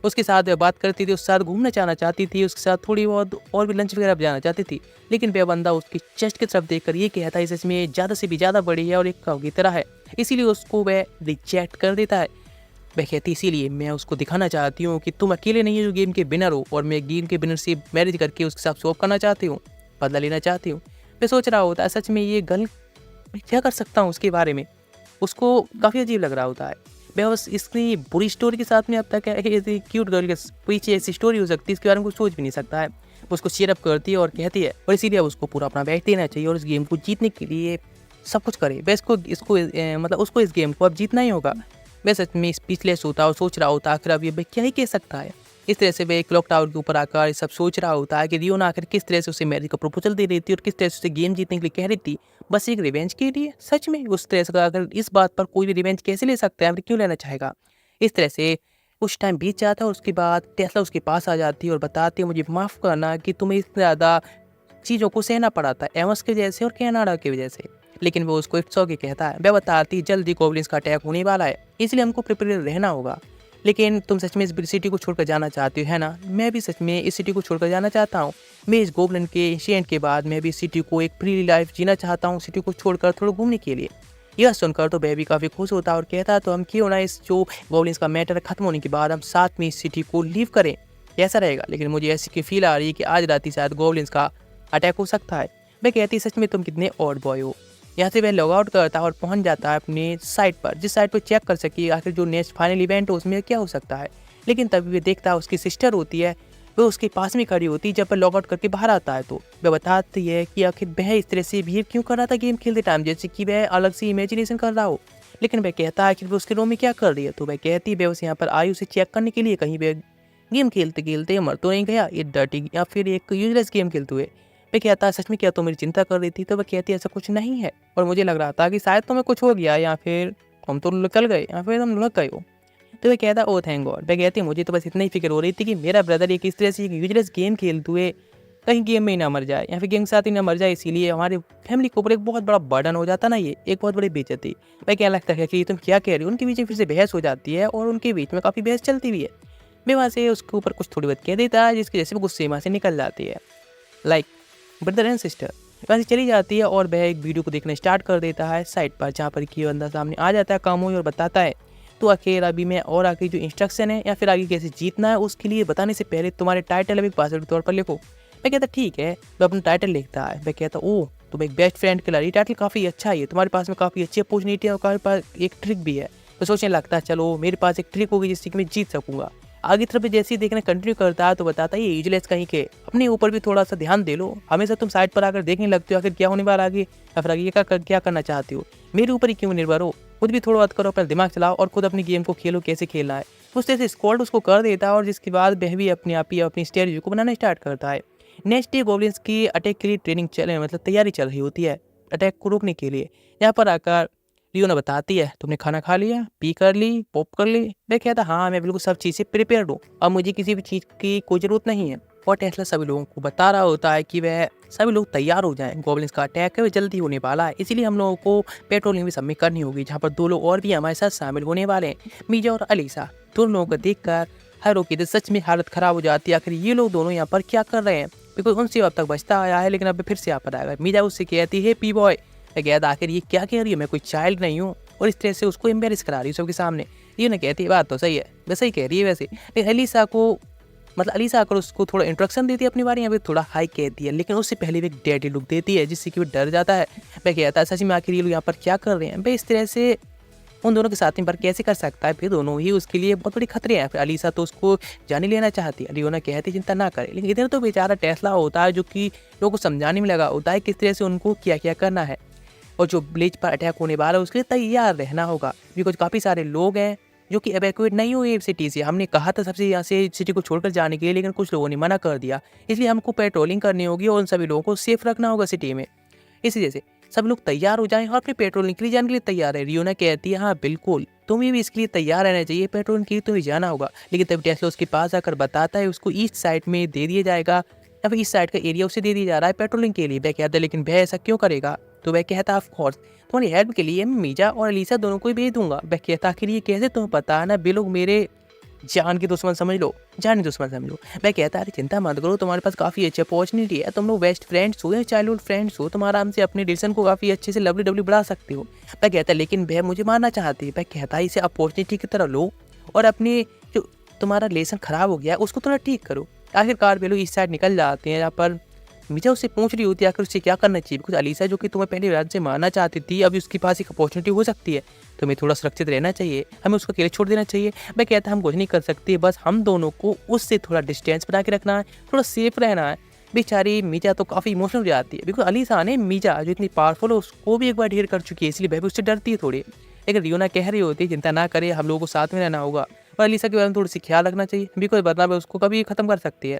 S1: उसके साथ वह बात करती थी, उसके साथ घूमना चाहना चाहती थी, उसके साथ थोड़ी बहुत और भी लंच वगैरह जाना चाहती थी। लेकिन वह बंदा उसकी चेस्ट की तरफ देखकर ये कहता है सच में ज़्यादा से भी ज़्यादा बड़ी है और एक काऊ की तरह है, इसीलिए उसको वह रिजेक्ट कर देता है। वह कहती इसीलिए मैं उसको दिखाना चाहती हूँ कि तुम अकेले नहीं हो जो गेम के विनर हो, और मैं गेम के विनर से मैरिज करके उसके साथ स्वैप करना चाहती हूँ, बदला लेना चाहती हूँ। मैं सोच रहा होता है सच में ये गर्ल मैं क्या कर सकता हूँ उसके बारे में। उसको काफ़ी अजीब लग रहा होता है। मैं बस इसकी बुरी स्टोरी के साथ में अब तक ऐसी क्यूट गर्ल के पीछे ऐसी स्टोरी हो सकती है इसके बारे में कुछ सोच भी नहीं सकता है। वो उसको चीयर अप करती है और कहती है और इसीलिए उसको पूरा अपना बेस्ट देना चाहिए और इस गेम को जीतने के लिए सब कुछ करे। वह इसको मतलब उसको इस गेम को अब जीतना ही होगा। वह सच में स्पीचलेस होता है और सोच रहा होता है आखिर अब ये वह क्या ही कह सकता है। इस तरह से वह क्लॉक टावर के ऊपर आकर ये सब सोच रहा होता है कि रियो ना आखिर किस तरह से उसे मैरिज का प्रपोजल दे रही थी और किस तरह से उसे गेम जीतने के लिए कह रही थी, बस एक रिवेंज के लिए। सच में उस तरह से अगर इस बात पर कोई भी रिवेंज कैसे ले सकता है, क्यों लेना चाहेगा। इस तरह से कुछ टाइम बीत जाता है और उसके बाद टेस्ला उसके पास आ जाती है और बताती है मुझे माफ़ करना कि तुम्हें इतना ज़्यादा चीज़ों को सहना पड़ा था एमस की वजह से और कनाडा की वजह से। लेकिन वो उसको इट्स ओके कहता है। वह बताती जल्दी गॉब्लिन्स का अटैक होने वाला है, इसलिए हमको प्रिपेयर रहना होगा। लेकिन तुम सच में इस सिटी को छोड़कर जाना चाहती हो, है ना? मैं भी सच में इस सिटी को छोड़कर जाना चाहता हूँ। मैं इस गोब्लिन के इंसिडेंट के बाद मैं भी इस सिटी को एक फ्री लाइफ जीना चाहता हूँ, सिटी को छोड़कर थोड़ा घूमने के लिए। यह सुनकर तो बेबी काफ़ी खुश होता है और कहता है तो हम क्यों ना इस जो गॉब्लिन्स का मैटर खत्म होने के बाद हम साथ में इस सिटी को लीव करें, कैसा रहेगा? लेकिन मुझे ऐसी की फील आ रही है कि आज रात ही शायद गॉब्लिन्स का अटैक हो सकता है। मैं कहती सच में तुम कितने ऑड बॉय हो। यहाँ से वह लॉग आउट करता है और पहुँच जाता है अपने साइट पर, जिस साइट पर चेक कर सके आखिर जो नेक्स्ट फाइनल इवेंट हो उसमें क्या हो सकता है। लेकिन तभी वह देखता है उसकी सिस्टर होती है, वह उसके पास में खड़ी होती है। जब वह लॉग आउट करके बाहर आता है तो वह बताती है कि आखिर वह इस तरह से बिहेव क्यों कर रहा था गेम खेलते टाइम, जैसे कि वह अलग से इमेजिनेशन कर रहा हो। लेकिन वह कहता है कि वह उसके रूम में क्या कर रही है, तो वह कहती है वह उसे यहाँ पर आई उसे चेक करने के लिए, कहीं वह गेम खेलते खेलते मर तो नहीं गया, ये डर्टी या फिर एक यूजलेस गेम खेलते हुए। वह कहता है सच में क्या तुम मेरी चिंता कर रही थी, तो वह कहती है ऐसा कुछ नहीं है और मुझे लग रहा था कि शायद तुम्हें कुछ हो गया या फिर हम तो निकल गए या फिर हम लग गए हो। तो वह कहता ओ थैंक गॉड। वह कहती है मुझे तो बस इतना ही फिक्र हो रही थी कि मेरा ब्रदर एक इस तरह से एक यूजलेस गेम खेलते हुए कहीं गेम में ही ना मर जाए या फिर गेम के साथ ही ना मर जाए, इसीलिए हमारे फैमिली के ऊपर एक बहुत बड़ा बर्डन हो जाता ना, ये एक बहुत बड़ी बेइज्जती। वह क्या लगता है कि तुम क्या कह रही हो। उनके बीच में फिर से बहस हो जाती है और उनके बीच में काफ़ी बहस चलती भी है। मैं वहाँ से उसके ऊपर कुछ थोड़ी बहुत कह देता है जिसकी वजह से वो गुस्से वहाँ से निकल जाती है, लाइक ब्रदर एंड सिस्टर। वहाँ से चली जाती है और वह एक वीडियो को देखना स्टार्ट कर देता है साइट पर, जहाँ पर कि बंदा सामने आ जाता है कामोई और बताता है तो आखिर अभी मैं और आगे जो इंस्ट्रक्शन है या फिर आगे कैसे जीतना है उसके लिए बताने से पहले तुम्हारे टाइटल अभी पासवर्ड के तौर पर लिखो। मैं कहता ठीक है, वह अपना टाइटल लिखता है। मैं कहता ओह तुम एक बेस्ट फ्रेंड के लिए टाइटल काफ़ी अच्छा है, तुम्हारे पास में काफ़ी अच्छी अपॉर्चुनिटी है और तुम्हारे पास एक ट्रिक भी है। तो सोचने लगता है चलो मेरे पास एक ट्रिक होगी जिससे कि मैं जीत सकूंगा। आगे तरफ जैसे ही देखना कंटिन्यू करता है तो बताता है ये यूजलेस कहीं के, अपने ऊपर भी थोड़ा सा ध्यान दे लो। हमेशा तुम साइड पर आकर देखने लगते हो आखिर क्या होने वाला आगे या फिर आगे क्या करना चाहते हो। मेरे ऊपर ही क्यों निर्भर हो, खुद भी थोड़ा बात करो, अपना दिमाग चलाओ और खुद अपनी गेम को खेलो कैसे खेलना है। उस तरह से स्क्वाड उसको कर देता है और जिसके बाद वह भी अपने आप ही अपनी स्ट्रेटजी को बनाना स्टार्ट करता है। नेक्स्ट डे गॉब्लिन्स की अटैक के लिए ट्रेनिंग मतलब तैयारी चल रही होती है अटैक को रोकने के लिए। यहाँ पर आकर रियो ने बताती है तुमने खाना खा लिया, पी कर ली, पॉप कर ली। मैं कहता हाँ मैं बिल्कुल सब चीज़ से प्रिपेयर्ड हूँ, अब मुझे किसी भी चीज़ की कोई ज़रूरत नहीं है। और टेस्ला सभी लोगों को बता रहा होता है कि वह सभी लोग तैयार हो जाएं, गॉब्लिन्स का अटैक है वह जल्दी होने वाला है, इसीलिए हम लोगों को पेट्रोलिंग भी सबमिट करनी होगी, जहाँ पर 2 लोग और भी हमारे साथ शामिल होने वाले हैं, मीजा और अलीसा। दोनों लोगों को देखकर हैरो की तो सच में हालत ख़राब हो जाती है, आखिर ये लोग दोनों यहाँ पर क्या कर रहे हैं, बिकॉज उनसे अब तक बचता आया है लेकिन अब फिर से यहाँ पर आएगा। मीजा उससे कहती है पी बॉय। मैं कहता आखिर ये क्या कह रही है, मैं कोई चाइल्ड नहीं हूँ, और इस तरह से उसको एम्बेरस करा रही है सबके सामने। ये ना कहती है बात तो सही है, वैसे ही कह रही है वैसे। लेकिन अलीसा को मतलब अलीसा आकर उसको थोड़ा इंट्रोडक्शन देती है अपने बारे में, थोड़ा हाई कहती है, लेकिन उससे पहले भी एक डैडी लुक देती है जिससे कि वो डर जाता है। मैं कहता है सच में आखिर ये लोग यहाँ पर क्या कर रहे हैं, भाई इस तरह से उन दोनों के साथ में पर कैसे कर सकता है, फिर दोनों ही उसके लिए बहुत बड़ी खतरे हैं। फिर अलीसा तो उसको जाने लेना चाहती है, रियोना कहती चिंता ना करे, लेकिन इधर तो बेचारा टेस्ला होता है जो कि लोगों को समझाने में लगा होता है किस तरह से उनको क्या क्या करना है और जो ब्लीच पर अटैक होने वाला है उसके लिए तैयार रहना होगा, बिकॉज काफ़ी सारे लोग हैं जो कि एवैक्यूएट नहीं हुए सिटी से। हमने कहा था सबसे यहाँ से सिटी को छोड़कर जाने के लिए, लेकिन कुछ लोगों ने मना कर दिया, इसलिए हमको पेट्रोलिंग करनी होगी और उन सभी लोगों को सेफ रखना होगा सिटी में। इसी जैसे सब लोग तैयार हो जाएं और अपने पेट्रोलिंग के लिए जाने के लिए तैयार है। रियोना कहती है हाँ बिल्कुल तुम्हें भी इसके लिए तैयार रहना चाहिए, पेट्रोलिंग के लिए तुम्हें जाना होगा। लेकिन तब टेस्ला उसके पास आकर बताता है उसको ईस्ट साइड में दे दिया जाएगा या फिर इस साइड का एरिया उसे दे दिया जा रहा है पेट्रोलिंग के लिए। वह कहता है लेकिन वह ऐसा क्यों करेगा, तो वह कहता ऑफ कोर्स तुम्हारी हेल्प के लिए मैं मीजा और अलीसा दोनों को ही भेज दूंगा। वह कहता आखिर ये कैसे तुम्हें पता है ना, बे लोग मेरे जान के दुश्मन समझ लो, जान दुश्मन समझ लो। वह कहता है अरे चिंता मत करो, तुम्हारे पास काफ़ी अच्छी अपॉर्चुनिटी है, तुम लोग बेस्ट फ्रेंड्स हो या चाइल्डहुड फ्रेंड्स हो, तुम आराम से अपने रिलेशन को काफ़ी अच्छे से लवली डबली बढ़ा सकते हो। वह कहता है लेकिन वह मुझे मारना चाहती है। वह कहता है इसे अपॉर्चुनिटी की तरह लो और अपने जो तुम्हारा रिलेशन ख़राब हो गया है उसको थोड़ा ठीक करो। आखिरकार वे लोग इस साइड निकल जाते हैं, जहाँ पर मीजा उससे पूछ रही होती है आखिर उससे क्या करना चाहिए, कुछ अलीसा जो कि तुम्हें पहले रात से मारना चाहती थी अभी उसके पास एक अपॉर्चुनिटी हो सकती है, तुम्हें थोड़ा सुरक्षित रहना चाहिए, हमें उसको अकेले छोड़ देना चाहिए। मैं कहता हम कुछ नहीं कर सकते, बस हम दोनों को उससे थोड़ा डिस्टेंस बना के रखना है, थोड़ा सेफ रहना है। बेचारी मीजा तो काफ़ी इमोशनल हो जाती है, बिकॉज अलीसा ने मीजा जो इतनी पावरफुल है उसको भी एक बार ढेर कर चुकी है, इसलिए वह भी उससे डरती है थोड़ी। लेकिन रियोना कह रही होती है चिंता ना करे, हम लोगों को साथ में रहना होगा और अलीसा के बारे में थोड़ी सी ख्याल रखना चाहिए, भी कोई बदलाव है उसको कभी खत्म कर सकती है।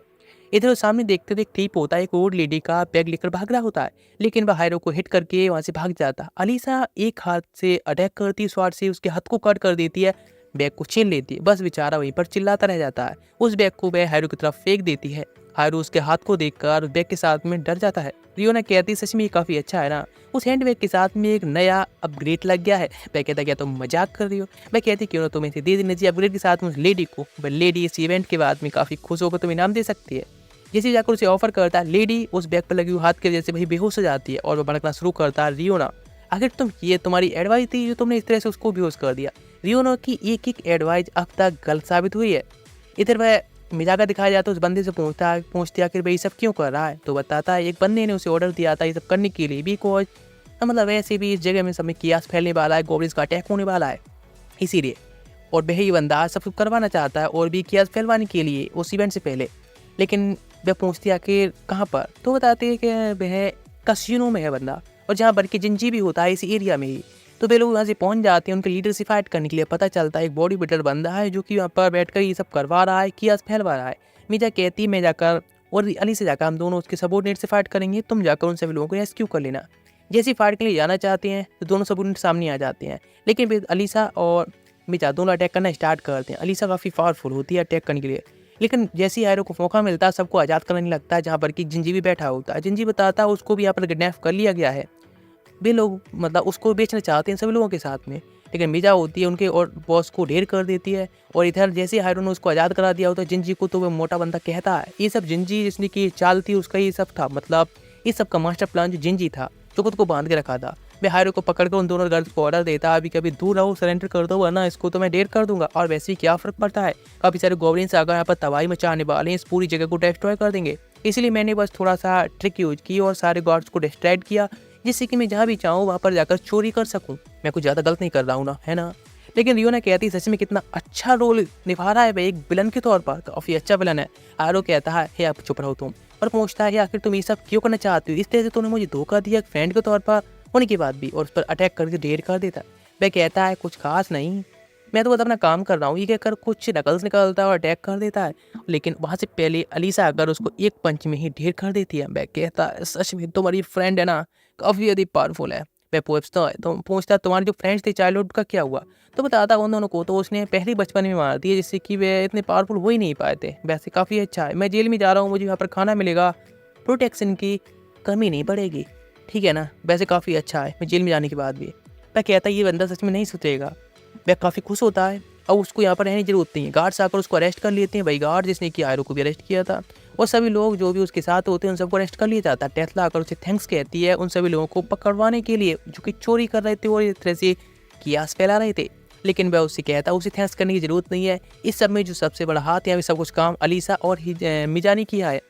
S1: इधर सामने देखते हुए एक टीप होता है, एक ओल्ड लेडी का बैग लेकर भाग रहा होता है, लेकिन वह हायरो को हिट करके वहां से भाग जाता है। अलीसा एक हाथ से अटैक करती है, स्वाड से उसके हाथ को कट कर देती है, बैग को छीन लेती है। बस बेचारा वहीं पर चिल्लाता रह जाता है। उस बैग को वह हायरो की तरफ फेंक देती है। हायरो उसके हाथ को देखकर उस बैग के साथ में डर जाता है। रियोना कहती है सच में ये काफी अच्छा है ना, उस हैंडबैग के साथ में एक नया अपग्रेड लग गया है। वह कहता क्या तुम मजाक कर रही हो? मैं कहती क्यों ना तुम इसे दे देना चाहिए अपग्रेड के साथ में उस लेडी को। वह लेडी इस इवेंट के बाद में काफी खुश होकर तुम्हें इनाम दे सकती है। जैसे जाकर उसे ऑफर करता है, लेडी उस बैग पर लगी हुई हाथ की वजह से वही बेहोश हो जाती है और वह भड़कना शुरू करता है। रियोना आखिर ये तुम्हारी एडवाइस थी जो तुमने इस तरह से उसको बेहोश कर दिया। रियोना की एक एक एडवाइस अब तक गलत साबित हुई है। इधर वह मिजाका दिखाया जाता है, उस बंदे से पूछते आखिर भाई सब क्यों कर रहा है, तो बताता है एक बंदे ने उसे ऑर्डर दिया था ये सब करने के लिए, बिकॉज मतलब वैसे भी इस जगह में समय कियास फैलने वाला है, गोब्लिन्स का अटैक होने वाला है इसीलिए, और वह ही बंदा सब कुछ करवाना चाहता है और भी कियास फैलवाने के लिए उस इवेंट से पहले। लेकिन वह पूछती आखिर कहाँ पर, तो बताते हैं कि वह कसिनो में है बंदा, और जहाँ बल्कि जिंजी भी होता है इसी एरिया में ही। तो वे लोग वहाँ से पहुँच जाते हैं उनके लीडर से फाइट करने के लिए। पता चलता है एक बॉडी बिल्डर बंदा है जो कि वहाँ पर बैठकर ये सब करवा रहा है, कियास फैलवा रहा है। मीजा कहती है मैं जाकर और अली से जाकर हम दोनों उसके सबॉर्डिनेट से फाइट करेंगे, तुम जाकर उन सभी लोगों को रेस्क्यू कर लेना। जैसी फाइट के लिए जाना चाहते हैं तो दोनों सबॉर्डिनेट सामने आ जाते हैं, लेकिन फिर अलीसा और मीजा दोनों अटैक करना स्टार्ट करते हैं। अलीसा काफ़ी पावरफुल होती है अटैक करने के लिए, लेकिन जैसे ही हायरो को मौका मिलता है सबको आज़ाद करने लगता है, जहाँ पर कि जिंजी भी बैठा होता है। जिंजी बताता है उसको भी यहाँ पर किडनैप कर लिया गया है, वे लोग मतलब उसको बेचना चाहते हैं सभी लोगों के साथ में, लेकिन मीजा होती है उनके और बॉस को ढेर कर देती है। और इधर जैसे हायरो ने उसको आज़ाद करा दिया होता है जिंजी को, तो वह मोटा बंदा कहता है ये सब जिंजी जिसने की चाल थी उसका ये सब था, मतलब इस सब का मास्टर प्लान जो जिंजी था जो खुद को बांध के रखा था। मैं हायरो को पकड़कर उन दोनों गर्ल्स को ऑर्डर देता है अभी कभी दूर रहो, सरेंडर कर दो वरना इसको तो मैं ढेर कर दूंगा। और वैसे ही क्या फर्क पड़ता है, काफ़ी सारे गोब्लिन्स आकर यहाँ पर तबाही मचाने वाले हैं, इस पूरी जगह को डिस्ट्रॉय कर देंगे। इसलिए मैंने बस थोड़ा सा ट्रिक यूज की और सारे गार्ड्स को डिस्ट्रैक्ट किया, जिससे कि मैं जहाँ भी चाहूँ वहाँ पर जाकर चोरी कर सकूँ। मैं कुछ ज़्यादा गलत नहीं कर रहा हूँ ना, है ना? लेकिन रियोना कहती सच में कितना अच्छा रोल निभा रहा है वह, एक विलन के तौर पर काफ़ी अच्छा विलन है। आरो कहता है हे आप चुप रहो तुम, और पूछता है आखिर तुम ये सब क्यों करना चाहती हो, इस तरह से तुमने मुझे धोखा दिया फ्रेंड के तौर पर होने के बाद भी, और उस पर अटैक करके ढेर कर देता है। वह कहता है कुछ खास नहीं, मैं तो बस अपना काम कर रहा हूँ, ये कहकर कुछ नकल्स निकालता है और अटैक कर देता है। लेकिन वहाँ से पहले अलीसा आकर उसको एक पंच में ही ढेर कर देती है। वह कहता है सच में तुम्हारी फ्रेंड है ना काफ़ी अधिक पावरफुल है। वह पूछता है तुम्हारे जो फ्रेंड्स थे चाइल्डहुड का क्या हुआ, तो बताता उन दोनों को तो उसने पहले बचपन में मार दिया, जिससे कि वे इतने पावरफुल हो ही नहीं पाए थे। वैसे काफ़ी अच्छा है, मैं जेल में जा रहा हूँ, मुझे यहाँ पर खाना मिलेगा, प्रोटेक्शन की कमी नहीं पड़ेगी, ठीक है ना? वैसे काफ़ी अच्छा है मैं जेल में जाने के बाद भी। वह कहता है ये बंदा सच में नहीं सुधरेगा। वह काफ़ी खुश होता है और उसको यहाँ पर रहने की जरूरत नहीं है। गार्ड्स आकर उसको अरेस्ट कर लेते हैं, वही गार्ड जिसने कि आयरो को भी अरेस्ट किया था, और सभी लोग जो भी उसके साथ होते हैं उन सबको अरेस्ट कर लिया जाता है। टेस्ला आकर उसे थैंक्स कहती है उन सभी लोगों को पकड़वाने के लिए जो कि चोरी कर रहे थे और इस तरह से कियास फैला रहे थे। लेकिन वह उससे कहता है उसे थैंक्स करने की जरूरत नहीं है, इस सब में जो सबसे बड़ा हाथ है सब कुछ काम अलीसा और मिजा ने किया है।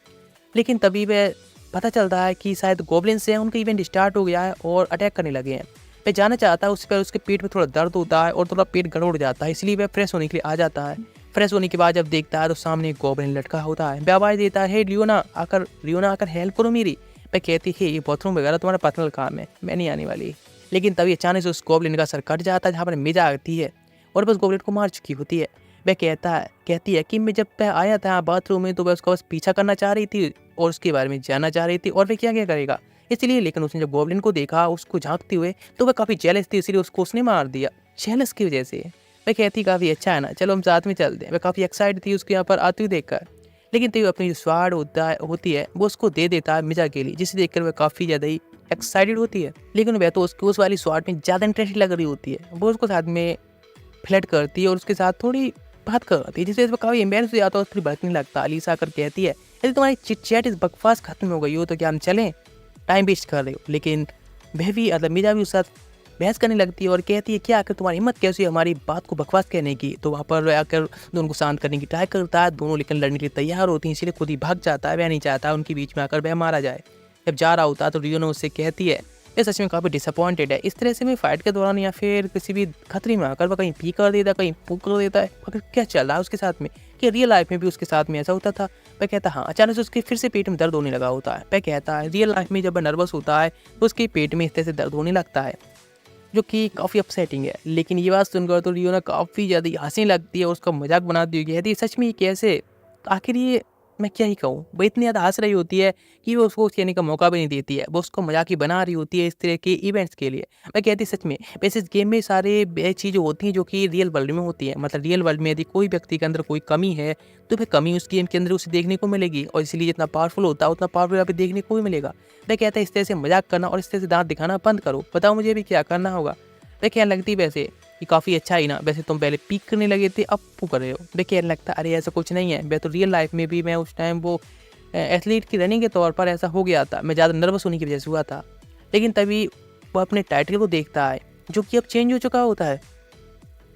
S1: लेकिन तभी वह पता चलता है कि शायद गोब्लिन से उनका इवेंट स्टार्ट हो गया है और अटैक करने लगे हैं। वह जाना चाहता है, उस पर उसके पेट में थोड़ा दर्द होता है और थोड़ा पेट गड़बड़ जाता है, इसलिए वह फ्रेश होने के लिए आ जाता है। फ्रेश होने के बाद जब देखता है तो सामने एक गोब्लिन लटका होता है। वह आवाज़ देता है रियोना आकर हेल्प करो मेरी। वह कहती है ये बाथरूम वगैरह तुम्हारा पर्सनल काम है, मैं नहीं आने वाली। लेकिन तभी अचानक से उस गोब्लिन का सर कट जाता है जहाँ पर मिजा आती है और बस गोब्लिन को मार चुकी होती है। वह कहती है कि मैं जब मैं आया था बाथरूम में तो वह उसका बस पीछा करना चाह रही थी और उसके बारे में जानना चाह रही थी और वह क्या क्या करेगा इसलिए। लेकिन उसने जब गोब्लिन को देखा उसको झांकते हुए तो वह काफ़ी जेलस थी, इसलिए उसने मार दिया जेलस की वजह से। वह कहती काफ़ी अच्छा है ना, चलो हम साथ में चलते हैं। वह काफ़ी एक्साइटेड थी उसके यहाँ पर आती हुई देखकर, लेकिन तभी अपनी जो स्वाड होती है वो उसको दे देता है मिजा के लिए, जिसे देखकर वह काफ़ी ज़्यादा ही एक्साइटेड होती है। लेकिन वह तो उसको उस वाली स्वाड में ज़्यादा इंटरेस्टेड लग रही होती है। वो उसको साथ में फ्लर्ट करती है और उसके साथ थोड़ी बात करती है, जिससे वह काफ़ी एम्बेरस हो जाता है और फिर भड़कने लगता है। अलीसा आकर कहती है यदि तुम्हारी चिट चैट इस बकवास खत्म हो गई हो तो क्या हम चलें, टाइम वेस्ट कर रहे हो। लेकिन वह भी मिजा भी उसके साथ बहस करने लगती है और कहती है क्या आकर तुम्हारी हिम्मत कैसी है हमारी बात को बकवास कहने की। तो वहाँ पर आकर दोनों को शांत करने की ट्राई करता है, दोनों लेकिन लड़ने के लिए तैयार होती हैं, इसीलिए खुद ही भाग जाता है। वह नहीं चाहता उनके बीच में आकर वह मारा जाए। जब जा रहा होता है तो रियो ने उससे कहती है ये सच में काफ़ी डिसअपॉइंटेड है, इस तरह से मैं फाइट के दौरान या फिर किसी भी खतरे में आकर वह कहीं पी कर देता है कहीं पुक कर देता है, अगर क्या चल रहा है उसके साथ में, कि रियल लाइफ में भी उसके साथ में ऐसा होता था। वह कहता हाँ, अचानक से उसके फिर से पेट में दर्द होने लगा होता है। वह कहता है रियल लाइफ में जब वह नर्वस होता है तो उसके पेट में इस तरह से दर्द होने लगता है। जो कि काफ़ी अपसेटिंग है। लेकिन ये बात सुनकर तो रियो ना काफ़ी ज़्यादा हँसने लगती है और उसका मज़ाक बनाती है, कहती है सच में ये कैसे? आखिर ये मैं क्या ही कहूँ? वो इतनी ज़्यादा हँस रही होती है कि वो उसको कहने का मौका भी नहीं देती है। वो उसको मज़ाक ही बना रही होती है इस तरह के इवेंट्स के लिए। मैं कहती सच में वैसे इस गेम में सारे चीज़ें होती हैं जो कि रियल वर्ल्ड में होती हैं। मतलब रियल वर्ल्ड में यदि कोई व्यक्ति के अंदर कोई कमी है, तो फिर कमी उस गेम के अंदर उसे देखने को मिलेगी और इसीलिए जितना पावरफुल होता है उतना पावरफुल यहाँ पे देखने को भी मिलेगा। मैं कहता है इस तरह से मज़ाक करना और इस तरह से दाँत दिखाना बंद करो। बताओ मुझे अभी क्या करना होगा? मैं कहने लगती वैसे ये काफ़ी अच्छा ही ना, वैसे तुम पहले पीक करने लगे थे अब पू कर रहे हो। मैं कहने लगता अरे ऐसा कुछ नहीं है, मैं तो रियल लाइफ में भी मैं उस टाइम वो एथलीट की रनिंग के तौर पर ऐसा हो गया था, मैं ज़्यादा नर्वस होने की वजह से हुआ था। लेकिन तभी वो अपने टाइटल को देखता है जो कि अब चेंज हो चुका होता है,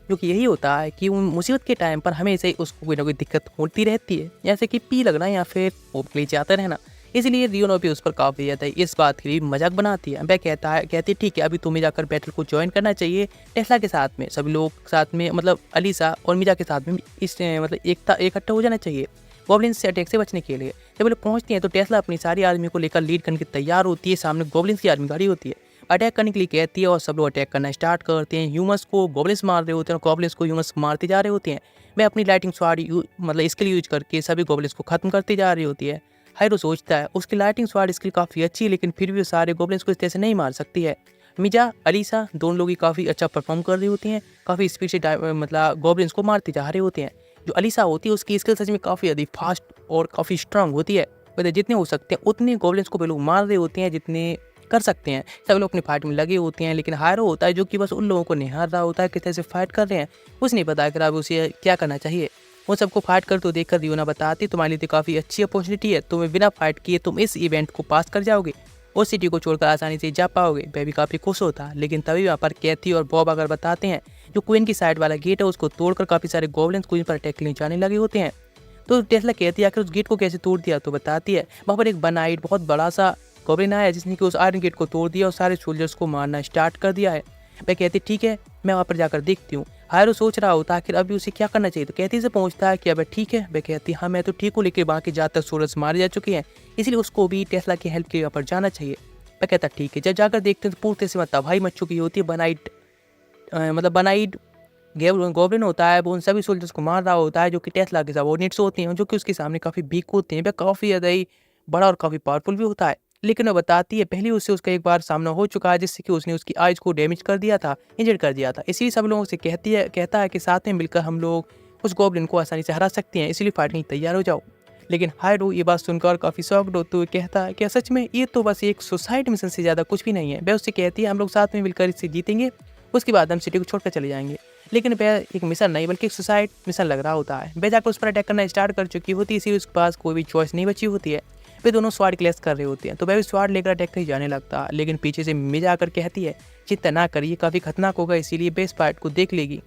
S1: जो कि यही होता है कि उन मुसीबत के टाइम पर हमेशा ही उसको कोई ना कोई दिक्कत होती रहती है, जैसे कि पी लगना या फिर ओपली जाते रहना। इसलिए रियोनो भी उस पर काफ़ी ज़्यादा इस बात के लिए मजाक बनाती है। वह कहती है ठीक है अभी तुम्हें जाकर बैटल को ज्वाइन करना चाहिए टेस्ला के साथ में, सभी लोग साथ में मतलब अलीसा और मिजा के साथ में इस मतलब एकता इकट्ठा हो जाना चाहिए गॉब्लिन्स से अटैक से बचने के लिए। जब वो लोग पहुंचती हैं तो टेस्ला अपनी सारी आर्मी को लेकर लीड करने की तैयार होती है। सामने गॉब्लिन्स की आर्मी खड़ी होती है, अटैक करने के लिए कहती है और सब लोग अटैक करना स्टार्ट करते हैं। ह्यूमंस को गॉब्लिन्स मार रहे होते हैं और गॉब्लिन्स को ह्यूमंस मारते जा रहे होते हैं। मैं अपनी लाइटिंग स्वाड मतलब स्किल यूज करके सभी गॉब्लिन्स को खत्म करती जा रही होती है। हाइरो सोचता है उसकी लाइटिंग स्वाड स्किल काफ़ी अच्छी है लेकिन फिर भी वो सारे गॉब्लिन्स को इस तरह से नहीं मार सकती है। मिजा अलीसा दोनों लोग ही काफ़ी अच्छा परफॉर्म कर रही होती हैं, काफ़ी स्पीड से मतलब गॉब्लिन्स को मारते जा रहे होते हैं। जो अलीसा होती है उसकी स्किल सच में काफ़ी ज़्यादा फास्ट और काफ़ी स्ट्रांग होती है। मतलब जितने हो सकते हैं उतने गॉब्लिन्स को वे लोग मार रहे होते हैं जितने कर सकते हैं। सब लोग अपनी फाइट में लगे होते हैं लेकिन हायरो होता है जो कि बस उन लोगों को निहार रहा होता है किस तरह से फाइट कर रहे हैं। उसे नहीं पता कि अब उसे क्या करना चाहिए। उन सबको फाइट कर तो देखकर रियोना बताती तुम्हारे लिए तो काफ़ी अच्छी अपॉर्चुनिटी है, तुम्हें बिना फाइट किए तुम इस इवेंट को पास कर जाओगे, उस सिटी को छोड़कर आसानी से जा पाओगे। वह भी काफ़ी खुश होता है लेकिन तभी वहाँ पर कैथी और बॉब अगर बताते हैं जो क्वीन की साइड वाला गेट है उसको तोड़कर काफ़ी सारे गॉब्लिन्स क्वीन पर अटैक के लिए जाने लगे होते हैं। तो टेस्ला कहती है आखिर उस गेट को कैसे तोड़ दिया, तो बताती है वहाँ पर एक बनाइट बहुत बड़ा सा गॉब्लिन आया जिसने कि उस आयरन गेट को तोड़ दिया और सारे सोल्जर्स को मारना स्टार्ट कर दिया है। वह कहती ठीक है मैं वहाँ पर जाकर देखती हूँ। हायरो सोच रहा होता है आखिर अभी उसे क्या करना चाहिए, तो कहती से पहुँचता है कि अब ठीक है। वह कहती हाँ मैं तो ठीक हूँ लेकिन वहाँ के ज़्यादातर सोल्जर्स मारे जा चुके हैं इसलिए उसको भी टेस्ला की हेल्प के लिए वहाँ पर जाना चाहिए। वह कहता ठीक है। जब जाकर देखते हैं तो पूरी तरह से तबाही मच चुकी होती है। मतलब बनाइट गॉब्लिन होता है वो उन सभी सोल्जर्स को मार रहा होता है जो कि टेस्ला के सबऑर्डिनेट्स होते हैं जो कि उसके सामने काफ़ी वीक होते हैं। वह काफ़ी ज़्यादा ही बड़ा और काफ़ी पावरफुल भी होता है लेकिन वह बताती है पहले उससे उसका एक बार सामना हो चुका है जिससे कि उसने उसकी आइज को डैमेज कर दिया था, इंजर्ड कर दिया था। इसीलिए सब लोगों से कहता है कि साथ में मिलकर हम लोग उस गॉब्लिन को आसानी से हरा सकते हैं, इसलिए फाइट में तैयार हो जाओ। लेकिन हायरो ये बात सुनकर काफ़ी शॉक्ड होते हुए कहता है कि सच में ये तो बस एक सुसाइड मिशन से ज़्यादा कुछ भी नहीं है। वह उससे कहती है हम लोग साथ में मिलकर इससे जीतेंगे, उसके बाद हम सिटी को छोड़कर चले जाएंगे। लेकिन वह एक मिशन नहीं बल्कि एक सुसाइड मिशन लग रहा होता है। वह जाकर उस पर अटैक करना स्टार्ट कर चुकी होती है इसीलिए उसके पास कोई भी चॉइस नहीं बची होती है। वे दोनों स्वाड क्लैश कर रहे होते हैं तो वह भी स्वाड लेकर अटैक नहीं जाने लगता लेकिन पीछे से मिजा आकर कहती है चिंता ना करिए काफ़ी खतरनाक होगा इसीलिए बेस्ट फाइट को देख लेगी।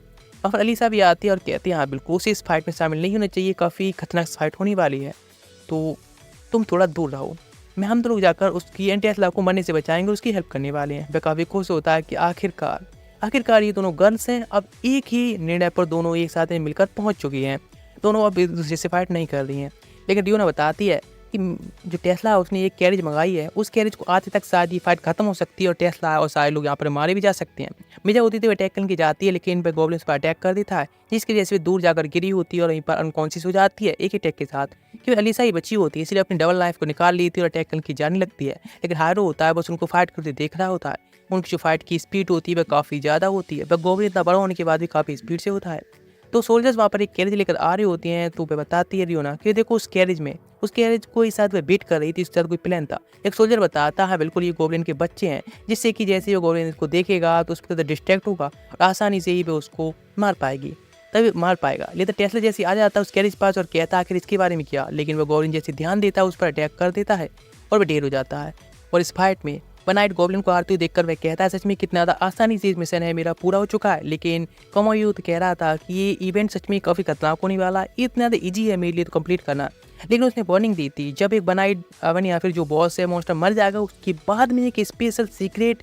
S1: और फिर अलीसा भी आती है और कहती है हाँ बिल्कुल उसे इस फाइट में शामिल नहीं होना चाहिए, काफ़ी खतरनाक फाइट होने वाली है तो तुम थोड़ा दूर रहो। हम तो लोग जाकर उसकी टेस्ला को मरने से बचाएंगे, उसकी हेल्प करने वाले हैं। वह काफ़ी खुश होता है कि आखिरकार ये दोनों गर्ल्स हैं, अब एक ही निर्णय पर दोनों एक साथ मिलकर पहुंच चुकी हैं। दोनों अब एक दूसरे से फाइट नहीं कर रही हैं। लेकिन रियोना बताती है कि जो टेस्ला है उसने एक कैरेज मंगाई है, उस कैरेज को आते तक शायद ये फाइट खत्म हो सकती है और टेस्ला और सारे लोग यहाँ पर मारे भी जा सकते हैं। मिजा होती थी वो अटैक करने की जाती है लेकिन इन पर गॉब्लिन्स पर अटैक कर देता है जिसकी वजह से दूर जाकर गिरी होती है और वहीं पर अनकॉन्शियस हो जाती है एक ही अटैक के साथ। क्योंकि अलीसा ही बची होती है इसलिए अपनी डबल लाइफ को निकाल लेती है और अटैक करने की जाने लगती है। लेकिन हायरो होता है बस उनको फाइट करते देख रहा होता है। उनकी जो फाइट की स्पीड होती है वह काफ़ी ज़्यादा होती है, वह गॉब्लिन इतना बड़ा होने के बाद भी काफ़ी स्पीड से होता है। तो सोल्जर्स वहाँ पर एक कैरेज लेकर आ रही होती हैं तो वह बताती है रियोना कि देखो उस कैरेज को इस साथ वह बीट कर रही थी, इसके साथ कोई प्लान था। एक सोल्जर बताता है बिल्कुल ये गॉब्लिन के बच्चे हैं जिससे कि जैसे ही वो गॉब्लिन इसको देखेगा तो उस पर डिस्ट्रैक्ट होगा और आसानी से ही वह उसको मार पाएगा। लेकिन टेस्ला जैसे आ जाता है उस कैरेज पास और कहता है आखिर इसके बारे में क्या, लेकिन वह गॉब्लिन जैसे ध्यान देता है उस पर अटैक कर देता है और वह ढेर हो जाता है। और इस फाइट में बनाइट गॉब्लिन को हारते हुए देखकर वह कहता है सच में कितना ज़्यादा आसानी से मिशन है मेरा पूरा हो चुका है। लेकिन कमोयूथ कह रहा था कि ये इवेंट सच में काफ़ी खतरनाक होने वाला है, इतना ज़्यादा ईजी है मेरे लिए तो कंप्लीट करना। लेकिन उसने वार्निंग दी थी जब एक बनाइट अवन या फिर जो बॉस है मॉन्स्टर मर जाएगा उसके बाद में एक स्पेशल सीक्रेट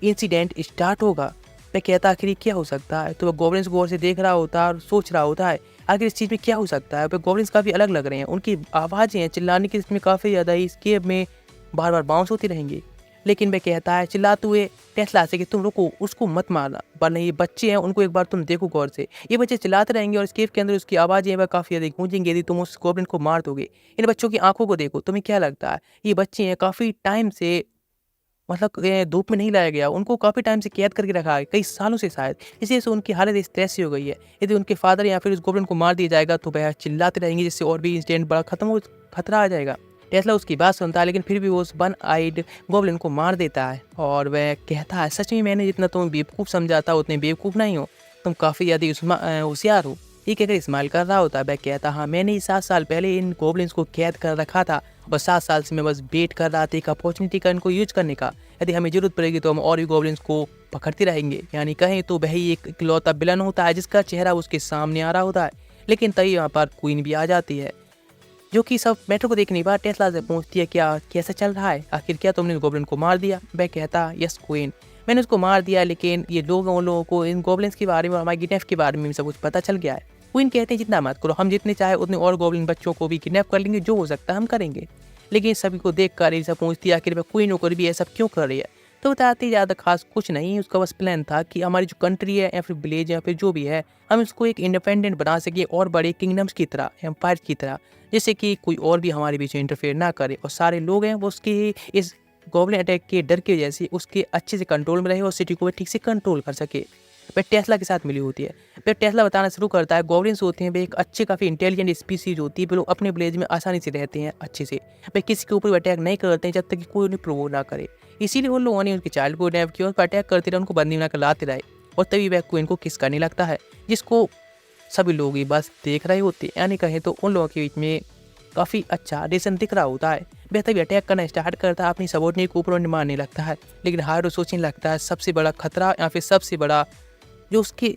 S1: इंसिडेंट स्टार्ट होगा। वह कहता आखिर क्या हो सकता है, तो वह गॉब्लिन्स को गौर से देख रहा होता है और सोच रहा होता है आखिर इस चीज़ में क्या हो सकता है। वह गॉब्लिन्स काफ़ी अलग लग रहे हैं, उनकी आवाज़ें चिल्लाने की इसमें काफ़ी ज़्यादा इस गेम में बार बार बाउंस होती रहेंगी। लेकिन वह कहता है चिल्लाते हुए टेस्ला से कि तुम रुको, उसको मत मारना, वरना ये बच्चे हैं, उनको एक बार तुम देखो गौर से। ये बच्चे चिल्लाते रहेंगे और इस केव के अंदर उसकी आवाज़ें वह काफ़ी ज़्यादा गूंजेंगी यदि तुम उस गॉब्लिन को मार दोगे। इन बच्चों की आंखों को देखो, तुम्हें क्या लगता है ये बच्चे हैं काफ़ी टाइम से मतलब धूप में नहीं लाया गया, उनको काफ़ी टाइम से कैद करके रखा है, कई सालों से शायद। इसी वजह से उनकी हालत इस तरह से हो गई है। यदि उनके फादर या फिर उस गॉब्लिन को मार दिया जाएगा तो वह चिल्लाते रहेंगे, जिससे और भी इंसिडेंट बड़ा खतरा आ जाएगा। टेस्ला उसकी बात सुनता है, लेकिन फिर भी वो उस वन आइड गॉब्लिन को मार देता है और वह कहता है सच में मैंने जितना तुम्हें बेवकूफ़ समझा था उतने बेवकूफ़ नहीं हो, तुम काफ़ी ज़्यादा होशियार हो। ये कहकर इस्माइल कर रहा होता है। वह कहता हाँ, मैंने ही 7 साल पहले इन गॉब्लिन्स को कैद कर रखा था और 7 साल से मैं बस वेट कर रहा था एक अपॉर्चुनिटी का इनको यूज करने का। यदि हमें ज़रूरत पड़ेगी तो हम और भी गॉब्लिन्स को पकड़ते रहेंगे। यानी कहें तो वही एक इकलौता विलन होता है जिसका चेहरा उसके सामने आ रहा होता है। लेकिन तभी यहाँ पर क्वीन भी आ जाती है, जो कि सब मैटर को देखने के बाद टेस्ला से पूछती है क्या कैसा चल रहा है, आखिर क्या तुमने इस गॉब्लिन को मार दिया। वह कहता यस क्वीन, मैंने उसको मार दिया, लेकिन ये लोगों को इन गॉब्लिन्स के बारे में और हमारे किडनैप के बारे में सब कुछ पता चल गया है। क्वीन कहते हैं जितना मत करो, हम जितने चाहे उतने और गॉब्लिन बच्चों को भी किडनैप कर लेंगे, जो हो सकता है हम करेंगे। लेकिन सभी को देख कर एलिसा पूछती है आखिर वह क्वीन होकर भी ऐसा क्यों कर रही है। तो बताती ज़्यादा खास कुछ नहीं, उसका बस प्लान था कि हमारी जो कंट्री है या फिर विलेज या फिर जो भी है, हम इसको एक इंडिपेंडेंट बना सके और बड़े किंगडम्स की तरह, एम्पायर की तरह, जैसे कि कोई और भी हमारे बीच में इंटरफेयर ना करे और सारे लोग हैं वो उसकी इस गॉब्लिन अटैक के डर की वजह से उसके अच्छे से कंट्रोल में रहे और सिटी को भी ठीक से कंट्रोल कर सके। वह टेस्ला के साथ मिली होती है। फिर टेस्ला बताना शुरू करता है गॉब्लिन्स होते हैं वे एक अच्छे काफ़ी इंटेलिजेंट स्पीसीज होती है, वे लोग अपने विलेज में आसानी से रहते हैं अच्छे से, वे किसी के ऊपर अटैक नहीं करते हैं जब तक कि कोई उन्हें प्रोवोक ना करे। इसीलिए उन लोगों ने उनके चाइल्ड को किडनैप किया और अटैक करते रहे, उनको बंदी बनाकर लाते रहे और तभी वह क्वीन को किस करने लगता है, जिसको सभी लोग ही बस देख रहे होते हैं। यानी कहें तो उन लोगों के बीच में काफ़ी अच्छा रिलेशन दिख रहा होता है। वह तभी अटैक करना स्टार्ट करता है, अपनी सबॉर्डिनेट को ऊपर मारने लगता है। लेकिन हारो सोचने लगता है सबसे बड़ा खतरा या फिर सबसे बड़ा जो उसके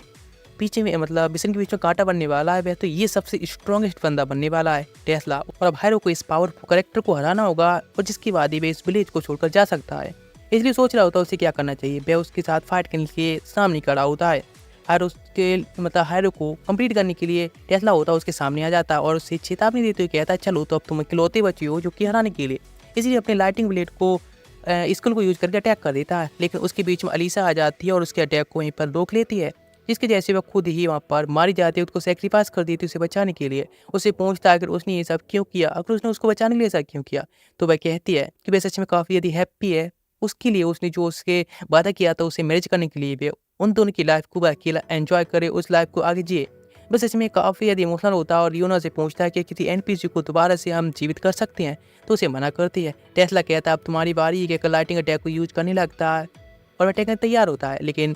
S1: पीछे में मतलब मिशन के बीच में कांटा बनने वाला है, वह तो ये सबसे स्ट्रॉन्गेस्ट बंदा बनने वाला है टेस्ला। और अब हायरो को इस पावरफुल कैरेक्टर को हराना होगा और जिसकी वादी वे इस विलेज को छोड़कर जा सकता है। इसलिए सोच रहा होता है उसे क्या करना चाहिए। वह उसके साथ फाइट करने के लिए सामने खड़ा होता है। हायरो के मतलब हायरो को कंप्लीट करने के लिए टेस्ला होता है उसके सामने आ जाता है और उसे चेतावनी देते हुए कहता है चलो तो अब तुम इकलौते बचे हो जो कि हराने के लिए। इसलिए अपने लाइटिंग ब्लेड को स्कूल को यूज करके अटैक कर देता है। लेकिन उसके बीच में अलीसा आ जाती है और उसके अटैक को वहीं पर रोक लेती है, जिसके जैसे वह खुद ही वहाँ पर मारी जाती है, उसको सेक्रीफाइस कर देती है उसे बचाने के लिए। उसे पूछता है अगर उसने ये सब क्यों किया, अगर उसने उसको बचाने के लिए ऐसा क्यों किया, तो वह कहती है कि वह सच में काफ़ी यदि हैप्पी है उसके लिए, उसने जो उसके वादा किया था उसे मैरिज करने के लिए वे उन दोनों की लाइफ को वह अकेला एंजॉय करे, उस लाइफ को आगे जिए। बस इसमें काफ़ी यदि इमोशनल होता है और लियोना से पूछता है कि किसी एनपीसी को दोबारा से हम जीवित कर सकते हैं, तो उसे मना करती है। टेस्ला कहता है अब तुम्हारी बारी है, कहकर लाइटिंग अटैक को यूज करने लगता है और अटैक करने तैयार होता है। लेकिन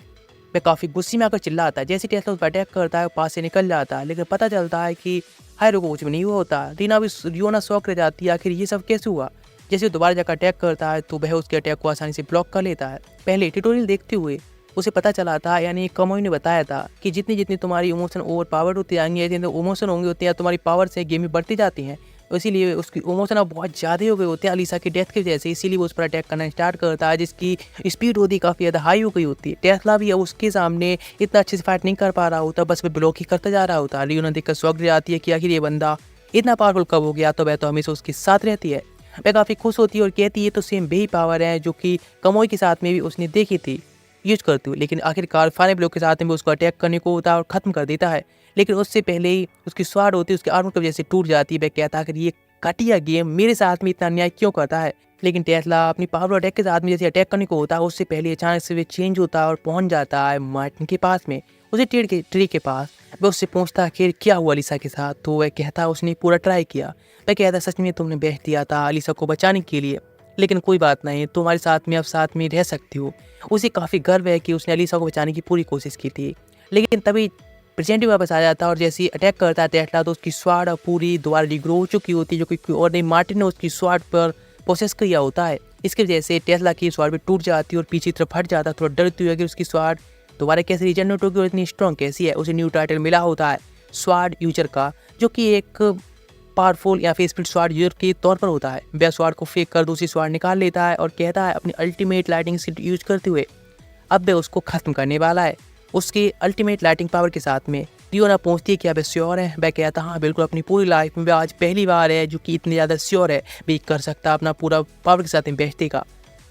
S1: वह काफ़ी गुस्से में आकर चिल्लाता है। जैसे टेस्ला उस पर अटैक करता है पास से निकल जाता है, लेकिन पता चलता है कि हायरो को कुछ भी नहीं हुआ होता। रीना भी लियोना शॉक रह जाती है आखिर ये सब कैसे हुआ। जैसे दोबारा जाकर अटैक करता है तो वह उसके अटैक को आसानी से ब्लॉक कर लेता है। पहले ट्यूटोरियल देखते हुए उसे पता चला था, यानी कमोई ने बताया था कि जितनी जितनी तुम्हारी इमोशन ओवर पावर होती जाएंगी, जितने इमोशन होंगे उतनी तुम्हारी पावर से गेम में बढ़ती जाती हैं। इसीलिए उसकी इमोशन अब बहुत ज़्यादा हो गए होते हैं अलीसा की डेथ की वजह से, इसीलिए वो उस पर अटैक करना स्टार्ट करता है, जिसकी स्पीड होती काफ़ी ज़्यादा हाई हो गई होती है। टेस्ला भी अब उसके सामने इतना अच्छे से फाइट नहीं कर पा रहा होता, बस वो ब्लॉक ही करता जा रहा होता है। लियोना देखकर शॉक जाती है कि आखिर ये बंदा इतना पावरफुल कब हो गया, तो वह तो हमेशा उसके साथ रहती है। वह काफ़ी खुश होती है और कहती है तो सेम वही पावर है जो कि कमोई के साथ में भी उसने देखी थी यूज करते हुए। लेकिन आखिरकार फाइनल ब्लॉक के साथ में उसको अटैक करने को होता है और ख़त्म कर देता है। लेकिन उससे पहले ही उसकी स्वाड होती है उसके आर्मर की वजह से टूट जाती है। वह कहता है कि ये घटिया गेम मेरे साथ में इतना अन्याय क्यों करता है। लेकिन टेस्ला अपनी पावर अटैक के साथ में जैसे अटैक करने को होता है उससे पहले अचानक से वे चेंज होता है और पहुंच जाता है मार्टिन के पास में, उसे ट्री के पास। वह उससे पूछता है कि क्या हुआ अलीसा के साथ, तो वह कहता है उसने पूरा ट्राई किया। वह कहता है सच में तुमने बेच दिया था अलीसा को बचाने के लिए, लेकिन कोई बात नहीं, तुम्हारे साथ में अब साथ में रह सकती हो। उसे काफ़ी गर्व है कि उसने अलीसा को बचाने की पूरी कोशिश की थी। लेकिन तभी प्रेजेंट भी वापस आ जाता है और जैसे ही अटैक करता है टेस्ला तो उसकी स्वाड पूरी दोबारा रिग्रो हो चुकी होती है, जो कि और नहीं मार्टिन ने उसकी स्वाड पर प्रोसेस किया होता है। इसकी वजह से टेस्ला की स्वाड भी टूट जाती है और पीछे तरफ हट जाता है, थोड़ा डरती हुई कि उसकी स्वाड दोबारा कैसे रिजनरेट होगी और इतनी स्ट्रॉन्ग कैसी है। उसे न्यू टाइटल मिला होता है स्वाड यूजर का, जो कि एक पावरफुल या फिर स्पिरिट स्वाड यूजर के तौर पर होता है। वह स्वाड को फेंक कर दूसरी स्वाड निकाल लेता है और कहता है अपनी अल्टीमेट लाइटिंग स्किल यूज करते हुए अब वह उसको खत्म करने वाला है उसकी अल्टीमेट लाइटिंग पावर के साथ में। लियोना पूछती है क्या वह श्योर है। वह कहता हाँ बिल्कुल, अपनी पूरी लाइफ में वह आज पहली बार है जो कि इतनी ज़्यादा श्योर है भी कर सकता अपना पूरा पावर के साथ में बेच देगा।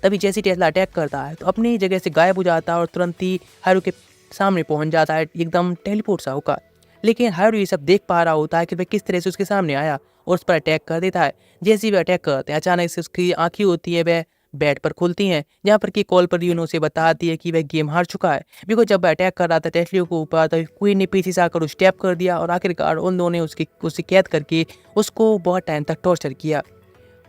S1: तभी जैसे ही टेस्ला अटैक करता है तो अपनी जगह से गायब हो जाता है और तुरंत ही हायरू के सामने पहुंच जाता है, एकदम टेलीपोर्ट सा होकर। लेकिन हायरू ये सब देख पा रहा होता है कि वह किस तरह से उसके सामने आया और उस पर अटैक कर देता है। जैसे ही वह अटैक करते हैं अचानक से उसकी आंखें होती है वह बेड पर खुलती हैं, जहाँ पर कि कॉल पर यूनो उसे बताती है कि वह गेम हार चुका है। बिकॉज जब वह अटैक कर रहा था टेस्लियो को ऊपर तो क्वीन ने पीछे से आकर उसे टैप कर दिया और आखिरकार उन दोनों ने उसे कैद करके उसको बहुत टाइम तक टॉर्चर किया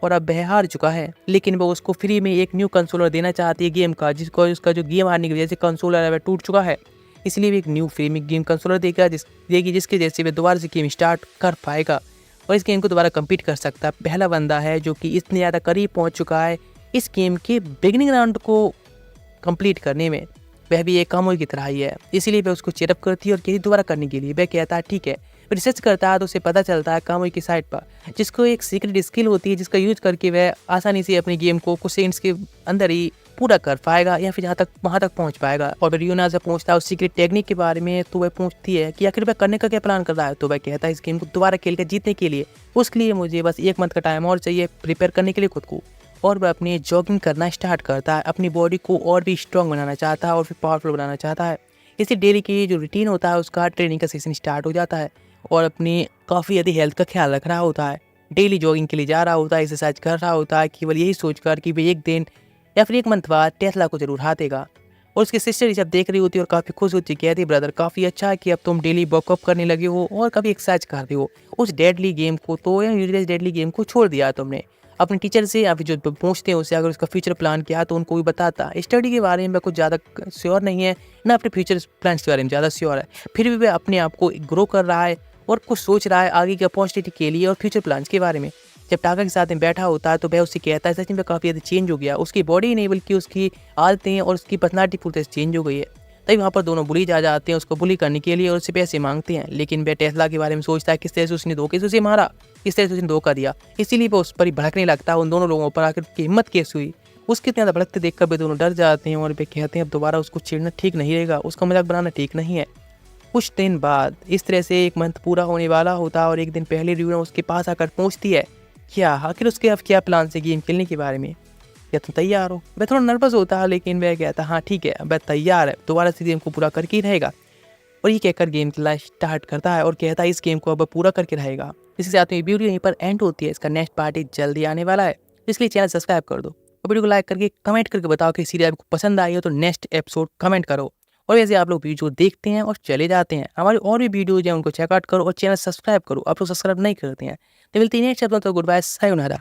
S1: और अब वह हार चुका है। लेकिन वो उसको फ्री में एक न्यू कंसोलर देना चाहती है गेम का, जिसको उसका जो गेम हारने की वजह से कंसोलर है वह टूट चुका है। इसलिए वो एक न्यू फ्री में गेम कंसोलर देगी जिसके जैसे वह दोबारा से गेम स्टार्ट कर पाएगा और इस गेम को दोबारा कम्पीट कर सकता है। पहला बंदा है जो कि इतने ज़्यादा करीब पहुंच चुका है इस गेम के बिगिनिंग राउंड को कंप्लीट करने में। वह भी एक कामोई की तरह ही है, इसीलिए वह उसको चेयरअप करती है और कहती दोबारा करने के लिए। वह कहता है ठीक है। रिसर्च करता है तो उसे पता चलता है कामोई की साइट पर, जिसको एक सीक्रेट स्किल होती है जिसका यूज करके वह आसानी से अपनी गेम को कुछ सेकंड्स के अंदर ही पूरा कर पाएगा या फिर वहाँ तक पहुँच पाएगा। और फिर यूना से पूछता है उस सीक्रेट टेक्निक के बारे में, तो वह पूछती है कि आखिर वह करने का क्या प्लान कर रहा है। तो वह कहता है इस गेम को दोबारा खेल कर जीतने के लिए उसके लिए मुझे बस 1 मंथ का टाइम और चाहिए प्रिपेयर करने के लिए खुद को। और वह अपनी जॉगिंग करना स्टार्ट करता है, अपनी बॉडी को और भी स्ट्रॉन्ग बनाना चाहता है और फिर पावरफुल बनाना चाहता है। इसी डेली की जो रूटीन होता है उसका ट्रेनिंग का सेशन स्टार्ट हो जाता है और अपनी काफ़ी अधिक हेल्थ का ख्याल रख रहा होता है। डेली जॉगिंग के लिए जा रहा होता है, एक्सरसाइज कर रहा होता है, केवल यही सोचकर कि वह एक दिन या फिर 1 मंथ बाद टेस्ला को जरूर हारेगा। और उसकी सिस्टर ये सब देख रही होती है और काफ़ी खुश होती है, कहती ब्रदर काफ़ी अच्छा है कि अब तुम डेली वर्कआउट करने लगे हो और काफ़ी एक्सरसाइज कर रहे हो। उस डेडली गेम को तो या यूजलेस डेडली गेम को छोड़ दिया तुमने। अपने टीचर से या फिर जो पूछते हैं उससे अगर उसका फ्यूचर प्लान क्या तो उनको भी बताता। स्टडी के बारे में कुछ ज़्यादा श्योर नहीं है ना, अपने फ्यूचर प्लान्स के बारे में ज़्यादा श्योर है, फिर भी वह अपने आप को ग्रो कर रहा है और कुछ सोच रहा है आगे की अपॉर्चुनिटी के लिए और फ्यूचर प्लान्स के बारे में। जब टाका के साथ में बैठा होता है तो वह उससे कहता है सच में काफ़ी ज़्यादा चेंज हो गया, उसकी बॉडी नहीं बल्कि उसकी आदतें और उसकी पर्सनालिटी पूरी तरह से चेंज हो गई है। तभी वहाँ पर दोनों बुली जा जाते हैं उसको बुली करने के लिए और उससे पैसे मांगते हैं। लेकिन वह टेस्ला के बारे में सोचता है किस तरह से उसने धोखे से उसे मारा, किस तरह से उसने धोखा दिया, इसीलिए वो उस पर ही भड़कने लगता है। उन दोनों लोगों पर आकर की हिम्मत कैसे हुई, उसके इतना भड़कते देखकर वे दोनों डर जाते हैं और वे कहते हैं अब दोबारा उसको छेड़ना ठीक नहीं रहेगा, उसका मजाक बनाना ठीक नहीं है। कुछ दिन बाद इस तरह से 1 मंथ पूरा होने वाला होता है और एक दिन पहले र्यूना उसके पास आकर पूछती है क्या आखिर उसके अब क्या प्लान से गेम खेलने के बारे में, क्या तुम तैयार हो। वह थोड़ा नर्वस होता है लेकिन वह कहता हाँ ठीक है वह तैयार है, दोबारा से गेम को पूरा करके ही रहेगा। और ये कहकर गेम खेलना स्टार्ट करता है और कहता है इस गेम को अब पूरा करके रहेगा। इसी साथ में वीडियो यहीं पर एंड होती है। इसका नेक्स्ट पार्ट जल्दी आने वाला है, इसलिए चैनल सब्सक्राइब कर दो और वीडियो को लाइक करके कमेंट करके बताओ कि सीरीज आपको पसंद आई हो तो नेक्स्ट एपिसोड कमेंट करो। और वैसे आप लोग वीडियो देखते हैं और चले जाते हैं, हमारी और भी वीडियोज हैं उनको चेकआउट करो और चैनल सब्सक्राइब करो। आप लोग सब्सक्राइब नहीं करते हैं तो मिलती है नेक्स्ट एपिसोड। तो गुड बाय, सायोनारा।